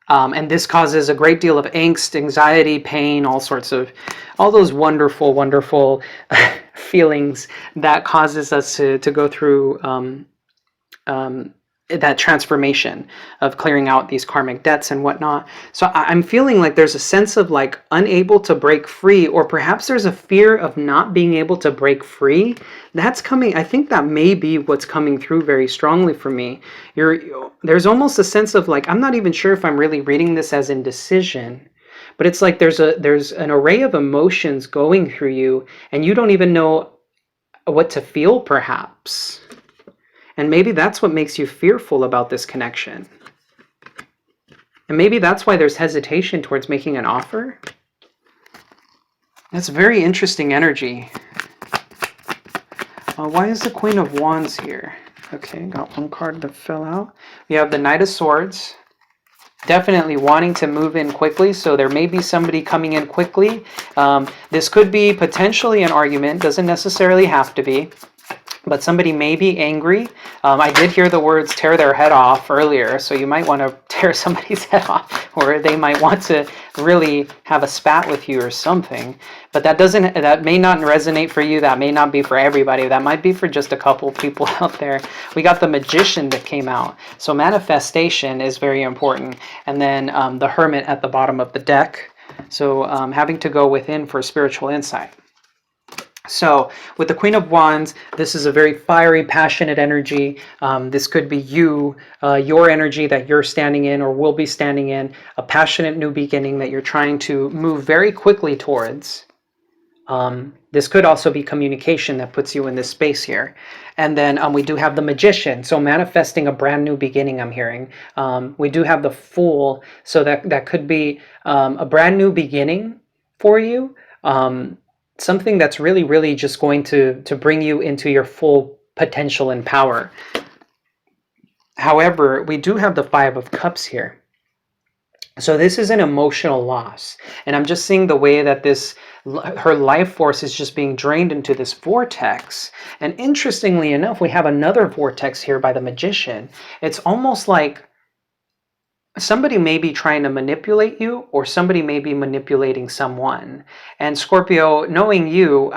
And this causes a great deal of angst, anxiety, pain, all those wonderful, wonderful feelings that causes us to go through that transformation of clearing out these karmic debts and whatnot. So I'm feeling like there's a sense of like unable to break free, or perhaps there's a fear of not being able to break free. That's coming. I think that may be what's coming through very strongly for me. There's almost a sense of like, I'm not even sure if I'm really reading this as indecision, but it's like there's an array of emotions going through you, and you don't even know what to feel perhaps. And maybe that's what makes you fearful about this connection. And maybe that's why there's hesitation towards making an offer. That's very interesting energy. Why is the Queen of Wands here? Okay, got one card that fell out. We have the Knight of Swords. Definitely wanting to move in quickly, so there may be somebody coming in quickly. This could be potentially an argument, doesn't necessarily have to be. But somebody may be angry. I did hear the words tear their head off earlier, so you might want to tear somebody's head off, or they might want to really have a spat with you or something. But that may not resonate for you. That may not be for everybody. That might be for just a couple people out there. We got the Magician that came out. So manifestation is very important. And then the Hermit at the bottom of the deck. So having to go within for spiritual insight. So with the Queen of Wands, this is a very fiery, passionate energy. This could be you, your energy that you're standing in or will be standing in, a passionate new beginning that you're trying to move very quickly towards. This could also be communication that puts you in this space here. And then we do have the Magician, so manifesting a brand new beginning, I'm hearing. We do have the Fool, so that could be a brand new beginning for you. Something that's really, really just going to bring you into your full potential and power. However, we do have the Five of Cups here. So this is an emotional loss. And I'm just seeing the way that her life force is just being drained into this vortex. And interestingly enough, we have another vortex here by the Magician. It's almost like somebody may be trying to manipulate you, or somebody may be manipulating someone. And Scorpio, knowing you,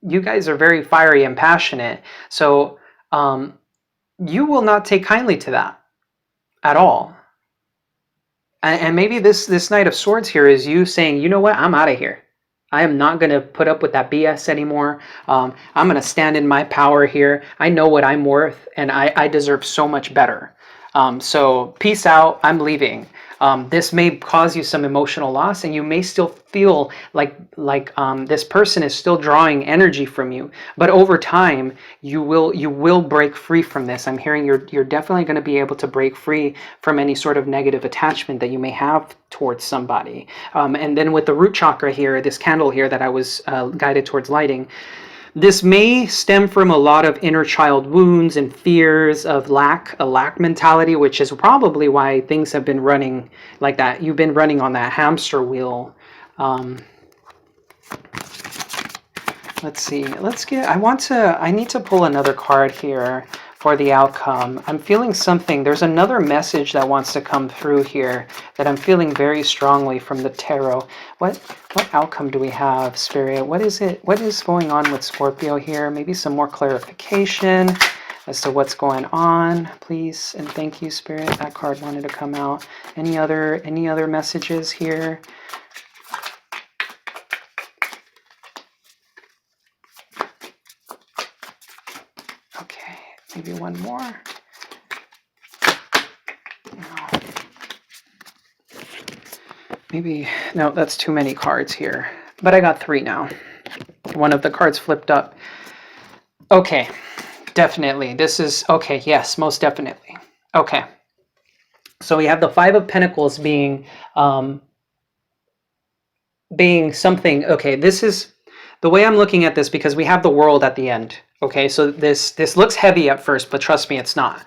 you guys are very fiery and passionate. So you will not take kindly to that at all. And maybe this Knight of Swords here is you saying, you know what, I'm out of here. I am not going to put up with that BS anymore. I'm going to stand in my power here. I know what I'm worth, and I deserve so much better. So peace out. I'm leaving. This may cause you some emotional loss, and you may still feel like this person is still drawing energy from you. But over time, you will break free from this. I'm hearing you're definitely going to be able to break free from any sort of negative attachment that you may have towards somebody. And then with the root chakra here, this candle here that I was guided towards lighting, this may stem from a lot of inner child wounds and fears of a lack mentality, which is probably why things have been running like that. You've been running on that hamster wheel. Let's see. I need to pull another card here for the outcome. I'm feeling something. There's another message that wants to come through here that I'm feeling very strongly from the tarot. What outcome do we have, Spirit? What is it? What is going on with Scorpio here? Maybe some more clarification as to what's going on, please. And thank you, Spirit. That card wanted to come out. Any other messages here? Maybe one more. No. Maybe, no, that's too many cards here. But I got 3 now. One of the cards flipped up. Okay, definitely. This is, okay, yes, most definitely. Okay. So we have the 5 of Pentacles being something, okay, this is the way I'm looking at this, because we have the World at the end. Okay, so this looks heavy at first, but trust me, it's not.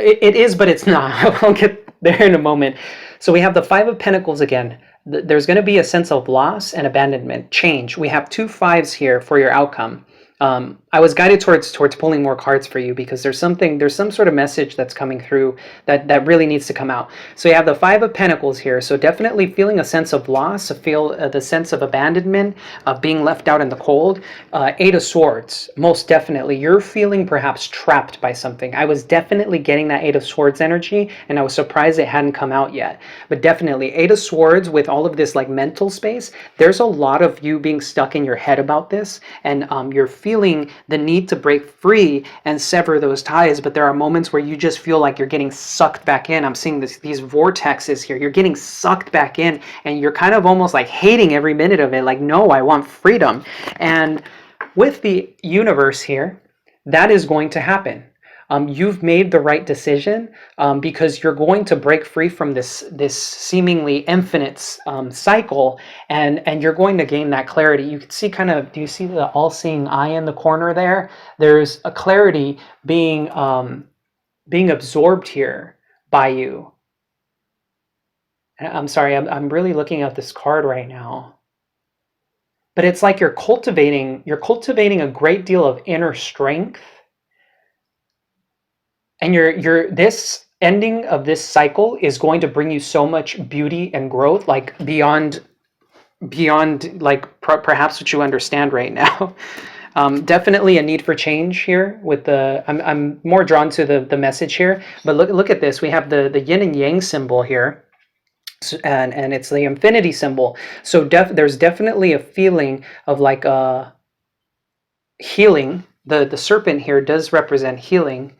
It is, but it's not. I'll get there in a moment. So we have the 5 of Pentacles again. There's going to be a sense of loss and abandonment, change. We have 2 5s here for your outcome. I was guided towards pulling more cards for you because there's some sort of message that's coming through that really needs to come out. So you have the 5 of Pentacles here. So definitely feeling a sense of loss, the sense of abandonment, of being left out in the cold. 8 of Swords, most definitely. You're feeling perhaps trapped by something. I was definitely getting that 8 of Swords energy, and I was surprised it hadn't come out yet. But definitely 8 of Swords with all of this like mental space, there's a lot of you being stuck in your head about this, and you're feeling the need to break free and sever those ties, but there are moments where you just feel like you're getting sucked back in. I'm seeing these vortexes here. You're getting sucked back in, and you're kind of almost like hating every minute of it, like, no, I want freedom. And with the universe here, that is going to happen. You've made the right decision because you're going to break free from this seemingly infinite cycle, and you're going to gain that clarity. You can see do you see the all-seeing eye in the corner there? There's a clarity being absorbed here by you. I'm sorry, I'm really looking at this card right now. But it's like you're cultivating a great deal of inner strength. And this ending of this cycle is going to bring you so much beauty and growth, like beyond like perhaps what you understand right now. Definitely a need for change here. With I'm more drawn to the message here. But look at this. We have the yin and yang symbol here. And it's the infinity symbol. So there's definitely a feeling of like healing. The serpent here does represent healing.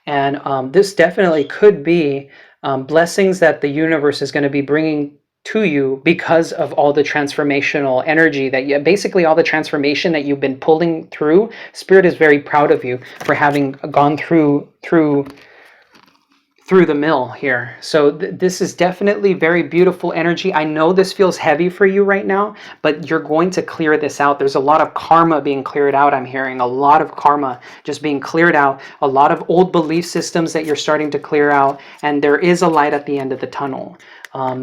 And this definitely could be blessings that the universe is going to be bringing to you because of all the transformational energy basically all the transformation that you've been pulling through. Spirit is very proud of you for having gone through the mill here. So this is definitely very beautiful energy. I know this feels heavy for you right now, but you're going to clear this out. There's a lot of karma being cleared out. I'm hearing a lot of karma just being cleared out, a lot of old belief systems that you're starting to clear out, and there is a light at the end of the tunnel.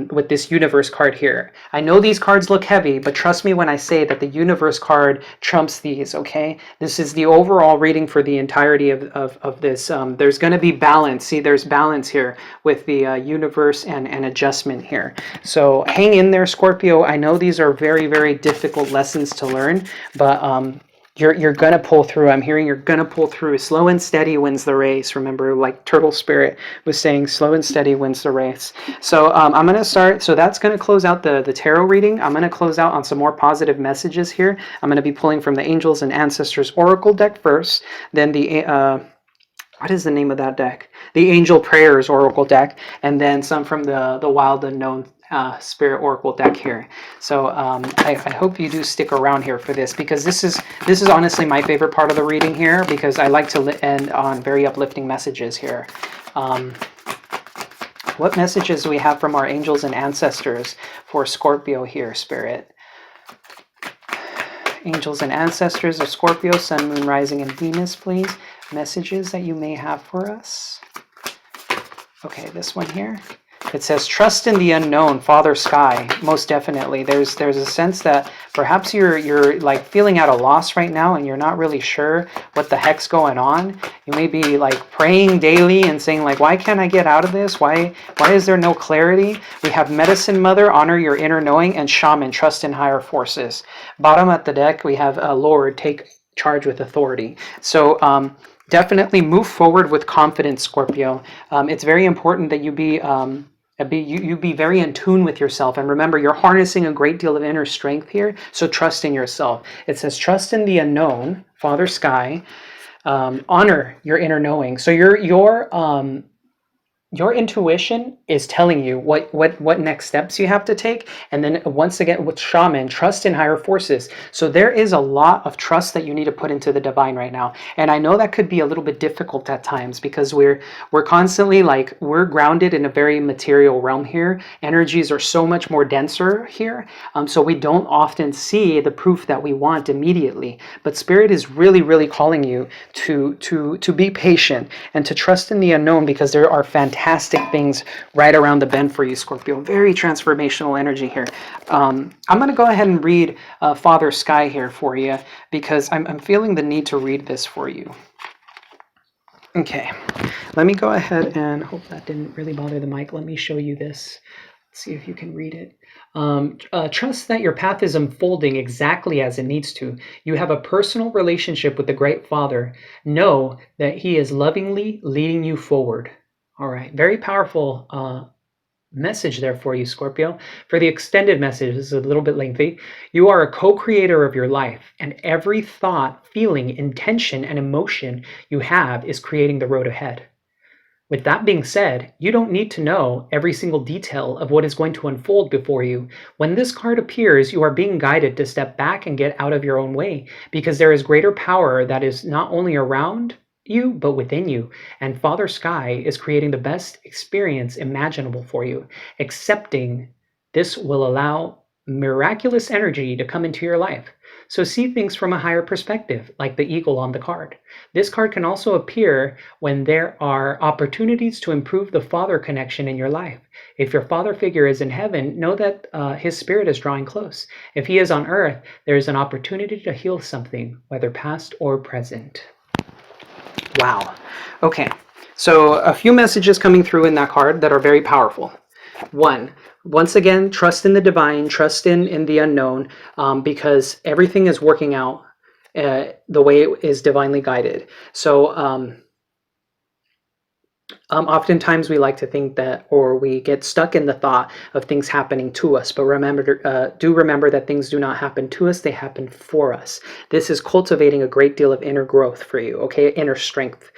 with this universe card here. I know these cards look heavy, but trust me when I say that the universe card trumps these, okay? This is the overall reading for the entirety of this. There's going to be balance. See, there's balance here with the universe and adjustment here. So hang in there, Scorpio. I know these are very, very difficult lessons to learn, but you're gonna pull through. I'm hearing you're gonna pull through. Slow and steady wins the race. Remember, like Turtle Spirit was saying, slow and steady wins the race. So I'm gonna start. So that's gonna close out the tarot reading. I'm gonna close out on some more positive messages here. I'm gonna be pulling from the Angels and Ancestors Oracle deck first, then the what is the name of that deck? The Angel Prayers Oracle deck, and then some from the Wild Unknown Spirit Oracle deck here. So I hope you do stick around here for this, because this is honestly my favorite part of the reading here, because I like to end on very uplifting messages here. What messages do we have from our angels and ancestors for Scorpio here, Spirit? Angels and ancestors of Scorpio, Sun, Moon, Rising, and Venus, please. Messages that you may have for us. Okay, this one here. It says, trust in the unknown, Father Sky. Most definitely. There's a sense that perhaps you're like feeling at a loss right now, and you're not really sure what the heck's going on. You may be like praying daily and saying like, why can't I get out of this? Why is there no clarity? We have Medicine Mother, honor your inner knowing, and Shaman, trust in higher forces. Bottom at the deck, we have Lord, take charge with authority. So definitely move forward with confidence, Scorpio. It's very important that you be you be very in tune with yourself. And remember, you're harnessing a great deal of inner strength here. So trust in yourself. It says, trust in the unknown, Father Sky. Honor your inner knowing. So your intuition is telling you what next steps you have to take. And then once again with Shaman, trust in higher forces. So there is a lot of trust that you need to put into the divine right now. And I know that could be a little bit difficult at times, because we're constantly like, we're grounded in a very material realm here. Energies are so much more denser here. So we don't often see the proof that we want immediately. But Spirit is really, really calling you to be patient and to trust in the unknown, because there are fantastic things right around the bend for you, Scorpio. Very transformational energy here. I'm going to go ahead and read Father Sky here for you, because I'm feeling the need to read this for you. Okay, let me go ahead and hope that didn't really bother the mic. Let me show you this. Let's see if you can read it. Trust that your path is unfolding exactly as it needs to. You have a personal relationship with the Great Father. Know that He is lovingly leading you forward. All right, very powerful message there for you, Scorpio. For the extended message, this is a little bit lengthy. You are a co-creator of your life, and every thought, feeling, intention, and emotion you have is creating the road ahead. With that being said, you don't need to know every single detail of what is going to unfold before you. When this card appears, you are being guided to step back and get out of your own way, because there is greater power that is not only around you, but within you. And Father Sky is creating the best experience imaginable for you. Accepting this will allow miraculous energy to come into your life. So see things from a higher perspective, like the eagle on the card. This card can also appear when there are opportunities to improve the father connection in your life. If your father figure is in heaven, know that his spirit is drawing close. If he is on earth, there is an opportunity to heal something, whether past or present. Wow. Okay, so a few messages coming through in that card that are very powerful. One, once again, trust in the divine, trust in the unknown, because everything is working out the way it is divinely guided. So oftentimes we like to think that, or we get stuck in the thought of things happening to us, but do remember that things do not happen to us, they happen for us. This is cultivating a great deal of inner growth for you, okay, inner strength.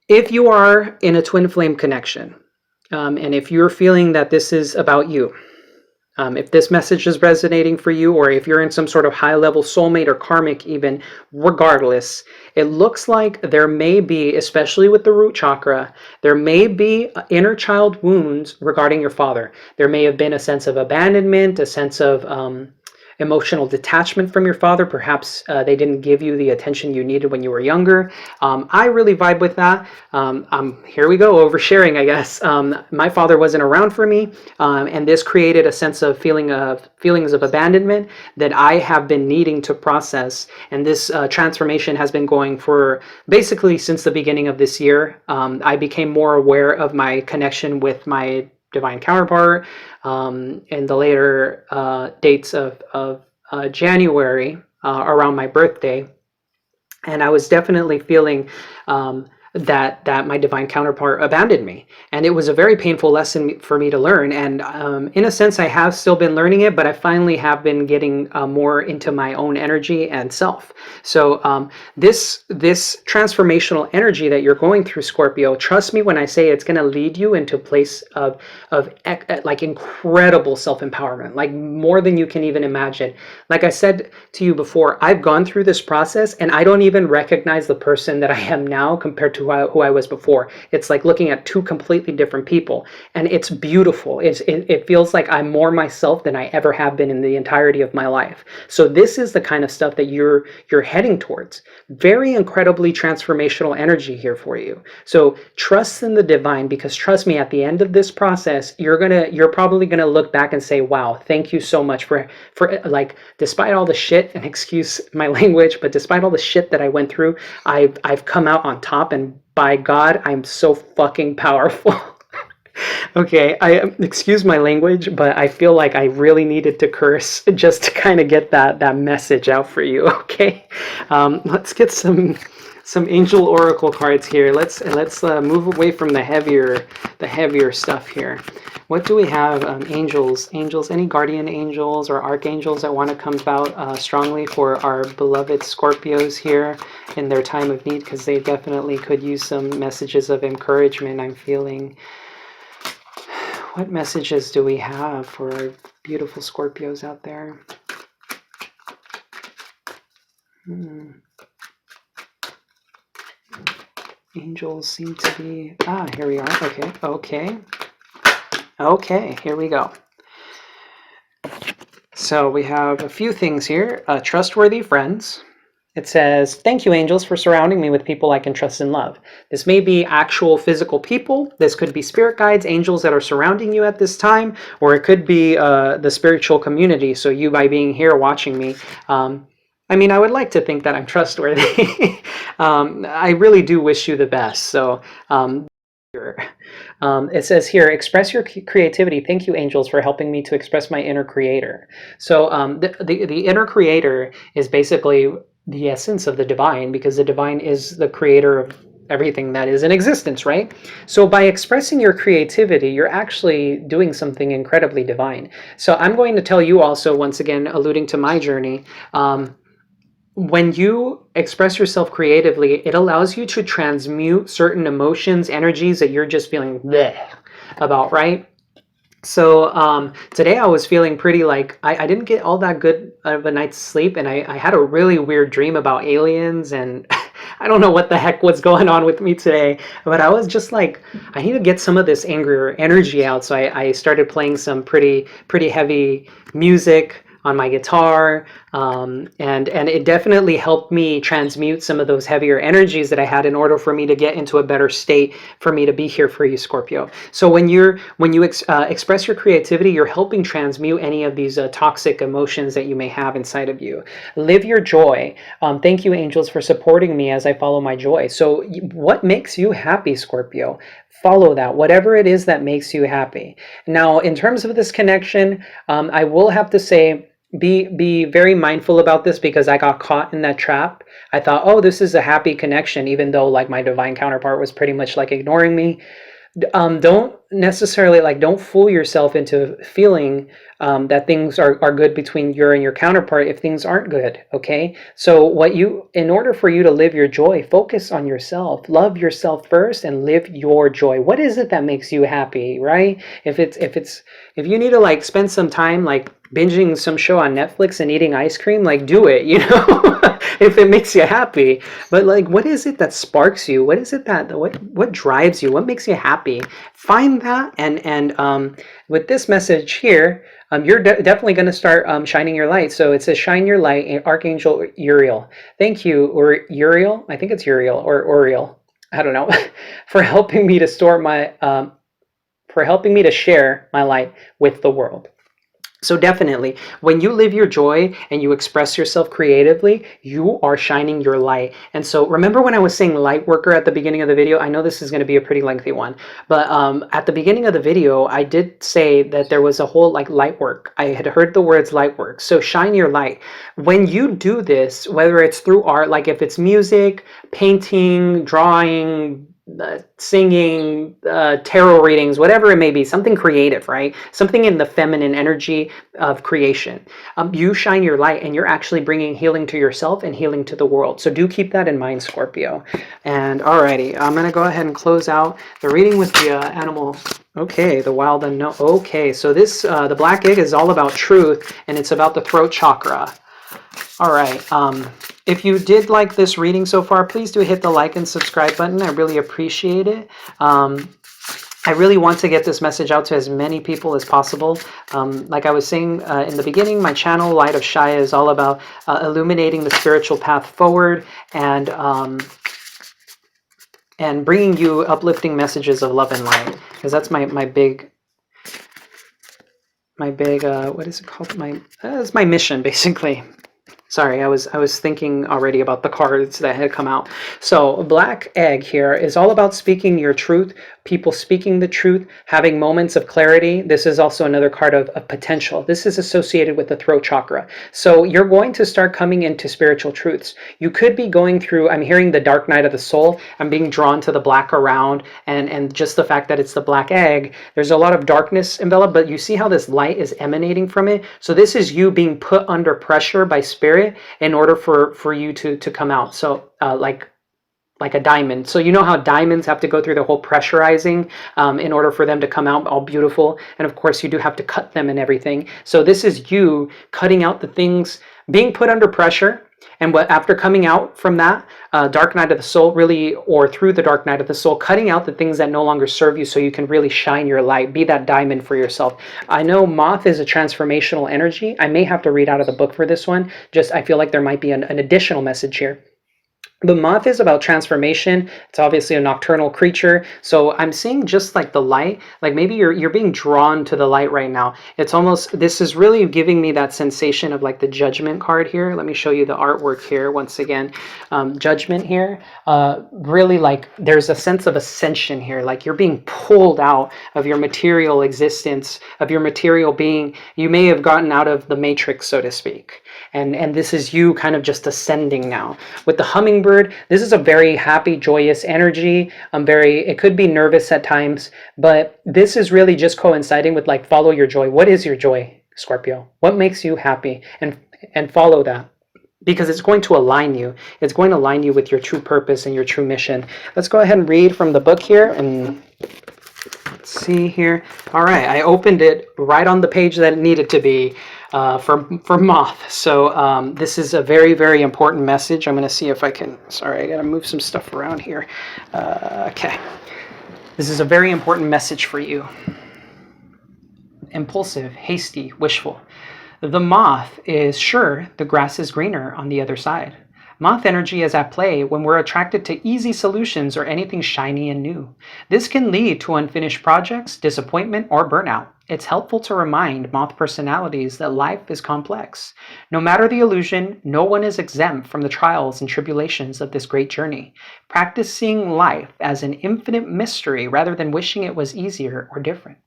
If you are in a twin flame connection, and if you're feeling that this is about you, if this message is resonating for you, or if you're in some sort of high-level soulmate or karmic even, regardless, it looks like there may be, especially with the root chakra, there may be inner child wounds regarding your father. There may have been a sense of abandonment, a sense of emotional detachment from your father. Perhaps they didn't give you the attention you needed when you were younger. I really vibe with that. Here we go, oversharing, I guess. My father wasn't around for me, and this created a sense of feelings of abandonment that I have been needing to process. And this transformation has been going for basically since the beginning of this year. I became more aware of my connection with my divine counterpart in the later dates of January around my birthday. And I was definitely feeling that my divine counterpart abandoned me, and it was a very painful lesson for me to learn. And in a sense, I have still been learning it, but I finally have been getting more into my own energy and self. So this transformational energy that you're going through, Scorpio, trust me when I say it's going to lead you into a place of like incredible self-empowerment, like more than you can even imagine. Like I said to you before, I've gone through this process and I don't even recognize the person that I am now compared to who I was before. It's like looking at two completely different people, and it's beautiful. It feels like I'm more myself than I ever have been in the entirety of my life. So this is the kind of stuff that you're heading towards. Very incredibly transformational energy here for you. So trust in the divine, because trust me, at the end of this process, you're probably gonna look back and say, wow, thank you so much for like, despite all the shit, and excuse my language, but despite all the shit that I went through, I've come out on top, and by God, I'm so fucking powerful. Okay, I excuse my language, but I feel like I really needed to curse just to kind of get that message out for you. Okay, let's get some angel oracle cards here. Let's move away from the heavier stuff here. What do we have? Angels, any guardian angels or archangels that want to come out strongly for our beloved Scorpios here in their time of need, because they definitely could use some messages of encouragement, I'm feeling. What messages do we have for our beautiful Scorpios out there? Angels seem to be... here we are. Okay, here we go. So we have a few things here. Trustworthy friends. It says, thank you, angels, for surrounding me with people I can trust and love. This may be actual physical people. This could be spirit guides, angels that are surrounding you at this time, or it could be the spiritual community. So you, by being here watching me, I mean, I would like to think that I'm trustworthy. I really do wish you the best. So it says here, express your creativity. Thank you, angels, for helping me to express my inner creator. So the inner creator is basically the essence of the divine, because the divine is the creator of everything that is in existence, right? So by expressing your creativity, you're actually doing something incredibly divine. So I'm going to tell you also, once again, alluding to my journey, when you express yourself creatively, it allows you to transmute certain emotions, energies that you're just feeling bleh about, right? So today I was feeling pretty like I didn't get all that good of a night's sleep, and I had a really weird dream about aliens, and I don't know what the heck was going on with me today, but I was just like, I need to get some of this anger energy out. So I started playing some pretty heavy music on my guitar, and it definitely helped me transmute some of those heavier energies that I had in order for me to get into a better state for me to be here for you, Scorpio. So when you express your creativity, you're helping transmute any of these toxic emotions that you may have inside of you. Live your joy. Thank you, angels, for supporting me as I follow my joy. So what makes you happy, Scorpio? Follow that, whatever it is that makes you happy. Now, in terms of this connection, I will have to say, be very mindful about this, because I got caught in that trap. I thought, oh, this is a happy connection, even though like my divine counterpart was pretty much like ignoring me. Don't necessarily don't fool yourself into feeling that things are good between you and your counterpart if things aren't good. Okay, so in order for you to live your joy, focus on yourself, love yourself first, and live your joy. What is it that makes you happy, right? If you need to spend some time binging some show on Netflix and eating ice cream, do it, if it makes you happy. But what is it that sparks you? What is it what drives you? What makes you happy? Find that, and with this message here, You're definitely going to start shining your light. So it says, shine your light, Archangel Uriel. Thank you, or Uriel. I think it's Uriel or Uriel. I don't know, for helping me to for helping me to share my light with the world. So definitely, when you live your joy and you express yourself creatively, you are shining your light. And so remember when I was saying light worker at the beginning of the video? I know this is going to be a pretty lengthy one, but at the beginning of the video, I did say that there was a whole like light work. I had heard the words light work. So shine your light. When you do this, whether it's through art, like if it's music, painting, drawing, singing, tarot readings, whatever it may be, something creative, right? Something in the feminine energy of creation. You shine your light and you're actually bringing healing to yourself and healing to the world. So do keep that in mind, Scorpio. And alrighty, I'm going to go ahead and close out the reading with the animal. Okay, the wild unknown. Okay, so this, the black egg is all about truth, and it's about the throat chakra. All right. If you did like this reading so far, please do hit the like and subscribe button. I really appreciate it. I really want to get this message out to as many people as possible. Like I was saying in the beginning, my channel, Light of Shaya, is all about illuminating the spiritual path forward and bringing you uplifting messages of love and light. Because that's my big, what is it called? It's my mission, basically. Sorry, I was thinking already about the cards that had come out. So black egg here is all about speaking your truth, people speaking the truth, having moments of clarity. This is also another card of potential. This is associated with the throat chakra. So you're going to start coming into spiritual truths. You could be going through, I'm hearing the dark night of the soul. I'm being drawn to the black around, and just the fact that it's the black egg, there's a lot of darkness enveloped, but you see how this light is emanating from it. So this is you being put under pressure by spirit in order for you to come out. So like a diamond. So you know how diamonds have to go through the whole pressurizing in order for them to come out all beautiful. And of course you do have to cut them and everything. So this is you cutting out the things, being put under pressure. And after coming out from that dark night of the soul, really, or through the dark night of the soul, cutting out the things that no longer serve you so you can really shine your light, be that diamond for yourself. I know moth is a transformational energy. I may have to read out of the book for this one. Just, I feel like there might be an additional message here. The moth is about transformation. It's obviously a nocturnal creature. So I'm seeing just like the light, like maybe you're being drawn to the light right now. It's almost, this is really giving me that sensation of like the judgment card here. Let me show you the artwork here once again. Judgment here. Really like there's a sense of ascension here. Like you're being pulled out of your material existence, of your material being. You may have gotten out of the matrix, so to speak. And this is you kind of just ascending now. With the hummingbird, this is a very happy, joyous energy. It could be nervous at times, but this is really just coinciding with like, follow your joy. What is your joy, Scorpio? What makes you happy? And follow that, because it's going to align you. It's going to align you with your true purpose and your true mission. Let's go ahead and read from the book here and let's see here. All right, I opened it right on the page that it needed to be. For moth. So this is a very, very important message. I'm going to see if I can, sorry, I got to move some stuff around here. Okay. This is a very important message for you. Impulsive, hasty, wishful. The moth is sure the grass is greener on the other side. Moth energy is at play when we're attracted to easy solutions or anything shiny and new. This can lead to unfinished projects, disappointment, or burnout. It's helpful to remind moth personalities that life is complex. No matter the illusion, no one is exempt from the trials and tribulations of this great journey. Practice seeing life as an infinite mystery rather than wishing it was easier or different.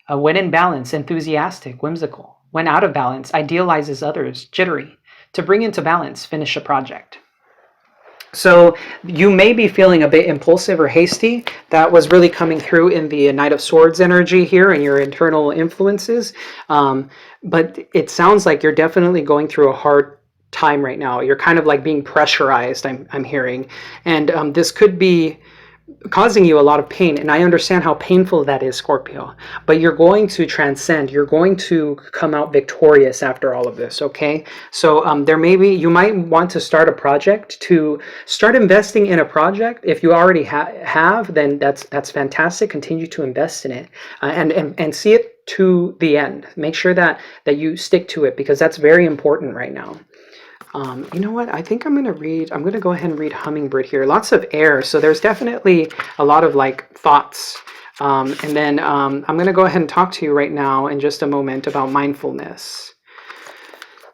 When in balance, enthusiastic, whimsical. When out of balance, idealizes others, jittery. To bring into balance, finish a project. So you may be feeling a bit impulsive or hasty. That was really coming through in the Knight of Swords energy here and your internal influences. But it sounds like you're definitely going through a hard time right now. You're kind of like being pressurized, I'm hearing. And this could be causing you a lot of pain, and I understand how painful that is, Scorpio, but you're going to transcend. You're going to come out victorious after all of this, okay? So you might want to start a project, to start investing in a project. If you already have, then that's fantastic. Continue to invest in it and see it to the end. Make sure that you stick to it, because that's very important right now. You know what? I think I'm going to go ahead and read Hummingbird here. Lots of air, so there's definitely a lot of like thoughts. And then I'm going to go ahead and talk to you right now in just a moment about mindfulness.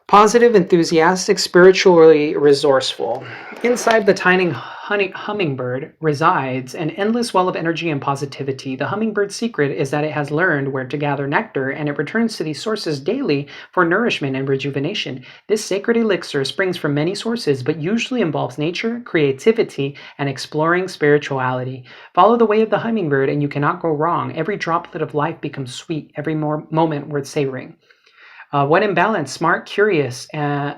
Positive, enthusiastic, spiritually resourceful. Inside the tiny hummingbird resides an endless well of energy and positivity. The hummingbird's secret is that it has learned where to gather nectar, and it returns to these sources daily for nourishment and rejuvenation. This sacred elixir springs from many sources, but usually involves nature, creativity, and exploring spirituality. Follow the way of the hummingbird, and you cannot go wrong. Every droplet of life becomes sweet, every moment worth savoring. When in balance, smart, curious,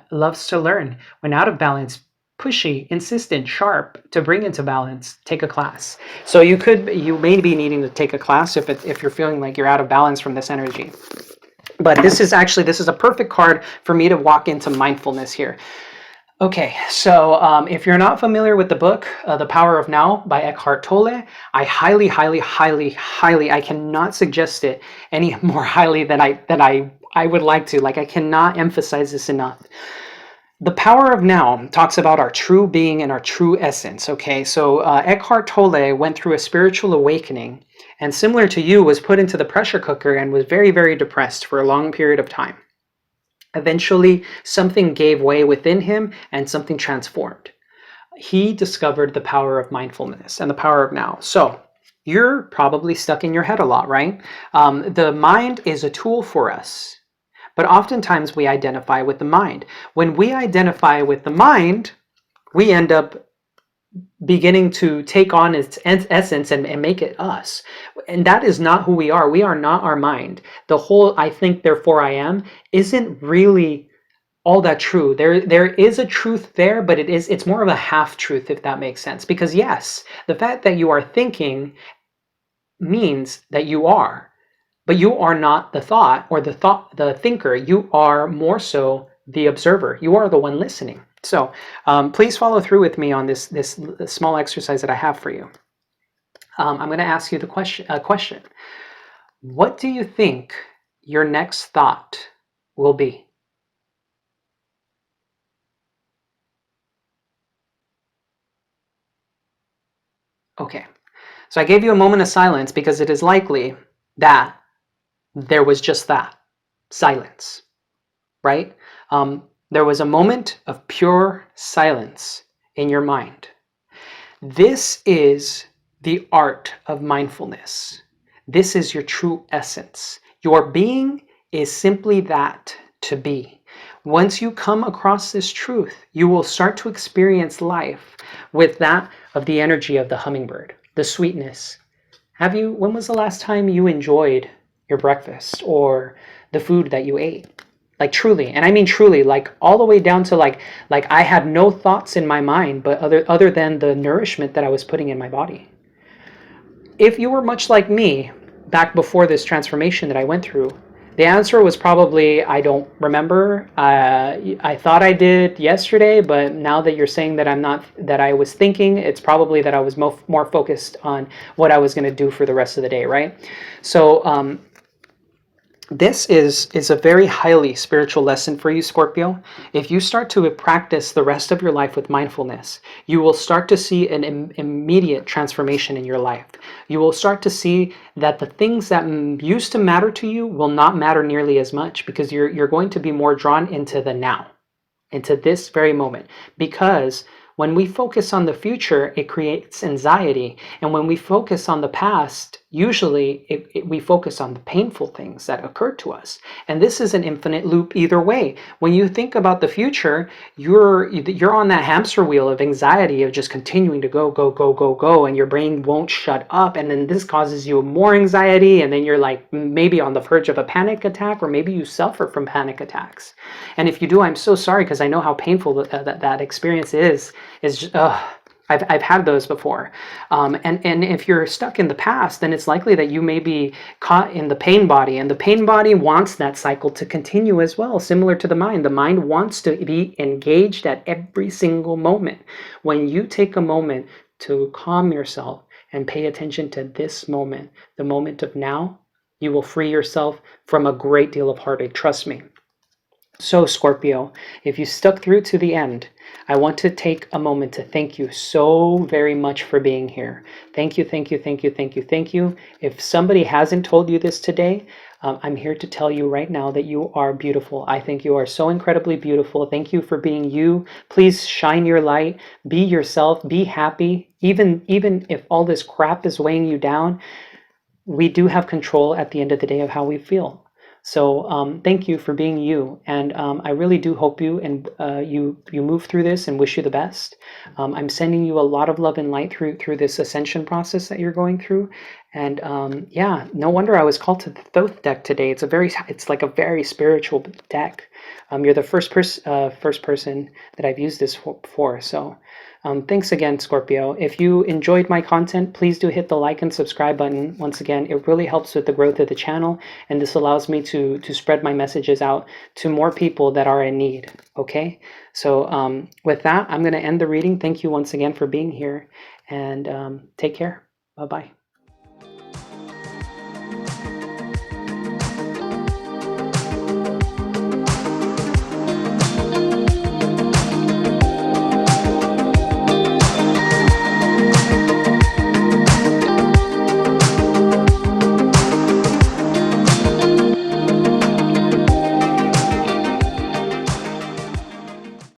loves to learn. When out of balance, pushy, insistent, sharp. To bring into balance, take a class. So you may be needing to take a class if you're feeling like you're out of balance from this energy. But this is a perfect card for me to walk into mindfulness here. Okay, so if you're not familiar with the book, The Power of Now by Eckhart Tolle, I highly, I cannot suggest it any more highly than I would like to. Like, I cannot emphasize this enough. The Power of Now talks about our true being and our true essence, okay? So Eckhart Tolle went through a spiritual awakening, and similar to you, was put into the pressure cooker and was very, very depressed for a long period of time. Eventually, something gave way within him and something transformed. He discovered the power of mindfulness and the power of now. So you're probably stuck in your head a lot, right? The mind is a tool for us, but oftentimes we identify with the mind. When we identify with the mind, we end up beginning to take on its essence and make it us. And that is not who we are. We are not our mind. The whole I think, therefore I am isn't really all that true. There is a truth there, but it's more of a half truth, if that makes sense. Because yes, the fact that you are thinking means that you are, but you are not the thought or the thinker. You are more so the observer. You are the one listening. So please follow through with me on this small exercise that I have for you. I'm going to ask you the question. What do you think your next thought will be? Okay, so I gave you a moment of silence because it is likely that there was just that, silence, right? There was a moment of pure silence in your mind. This is the art of mindfulness. This is your true essence. Your being is simply that, to be. Once you come across this truth, you will start to experience life with that of the energy of the hummingbird, the sweetness. When was the last time you enjoyed your breakfast or the food that you ate? Like truly, and I mean truly, like all the way down to like I had no thoughts in my mind, but other than the nourishment that I was putting in my body. If you were much like me back before this transformation that I went through, the answer was probably, I don't remember. I thought I did yesterday, but now that you're saying that I'm not, that I was thinking, it's probably that I was more focused on what I was going to do for the rest of the day, right? So this is a very highly spiritual lesson for you, Scorpio. If you start to practice the rest of your life with mindfulness, you will start to see an immediate transformation in your life. You will start to see that the things that used to matter to you will not matter nearly as much, because you're going to be more drawn into the now, into this very moment. Because when we focus on the future, it creates anxiety. And when we focus on the past, usually we focus on the painful things that occurred to us. And this is an infinite loop either way. When you think about the future, you're on that hamster wheel of anxiety of just continuing to go, and your brain won't shut up. And then this causes you more anxiety, and then you're like maybe on the verge of a panic attack, or maybe you suffer from panic attacks. And if you do, I'm so sorry, because I know how painful that experience is just, I've had those before. And if you're stuck in the past, then it's likely that you may be caught in the pain body, and the pain body wants that cycle to continue as well, similar to the mind. The mind wants to be engaged at every single moment. When you take a moment to calm yourself and pay attention to this moment, the moment of now, You will free yourself from a great deal of heartache, trust me. So, Scorpio, if you stuck through to the end, I want to take a moment to thank you so very much for being here. Thank you, thank you, thank you, thank you, thank you. If somebody hasn't told you this today, I'm here to tell you right now that you are beautiful. I think you are so incredibly beautiful. Thank you for being you. Please shine your light. Be yourself. Be happy. Even if all this crap is weighing you down, we do have control at the end of the day of how we feel. So thank you for being you, and I really do hope you move through this and wish you the best. I'm sending you a lot of love and light through this ascension process that you're going through, and yeah, no wonder I was called to the Thoth deck today. It's like a very spiritual deck. You're the first person that I've used this for. So thanks again, Scorpio. If you enjoyed my content, please do hit the like and subscribe button. Once again, it really helps with the growth of the channel, and this allows me to spread my messages out to more people that are in need. Okay? So with that, I'm going to end the reading. Thank you once again for being here, and take care. Bye-bye.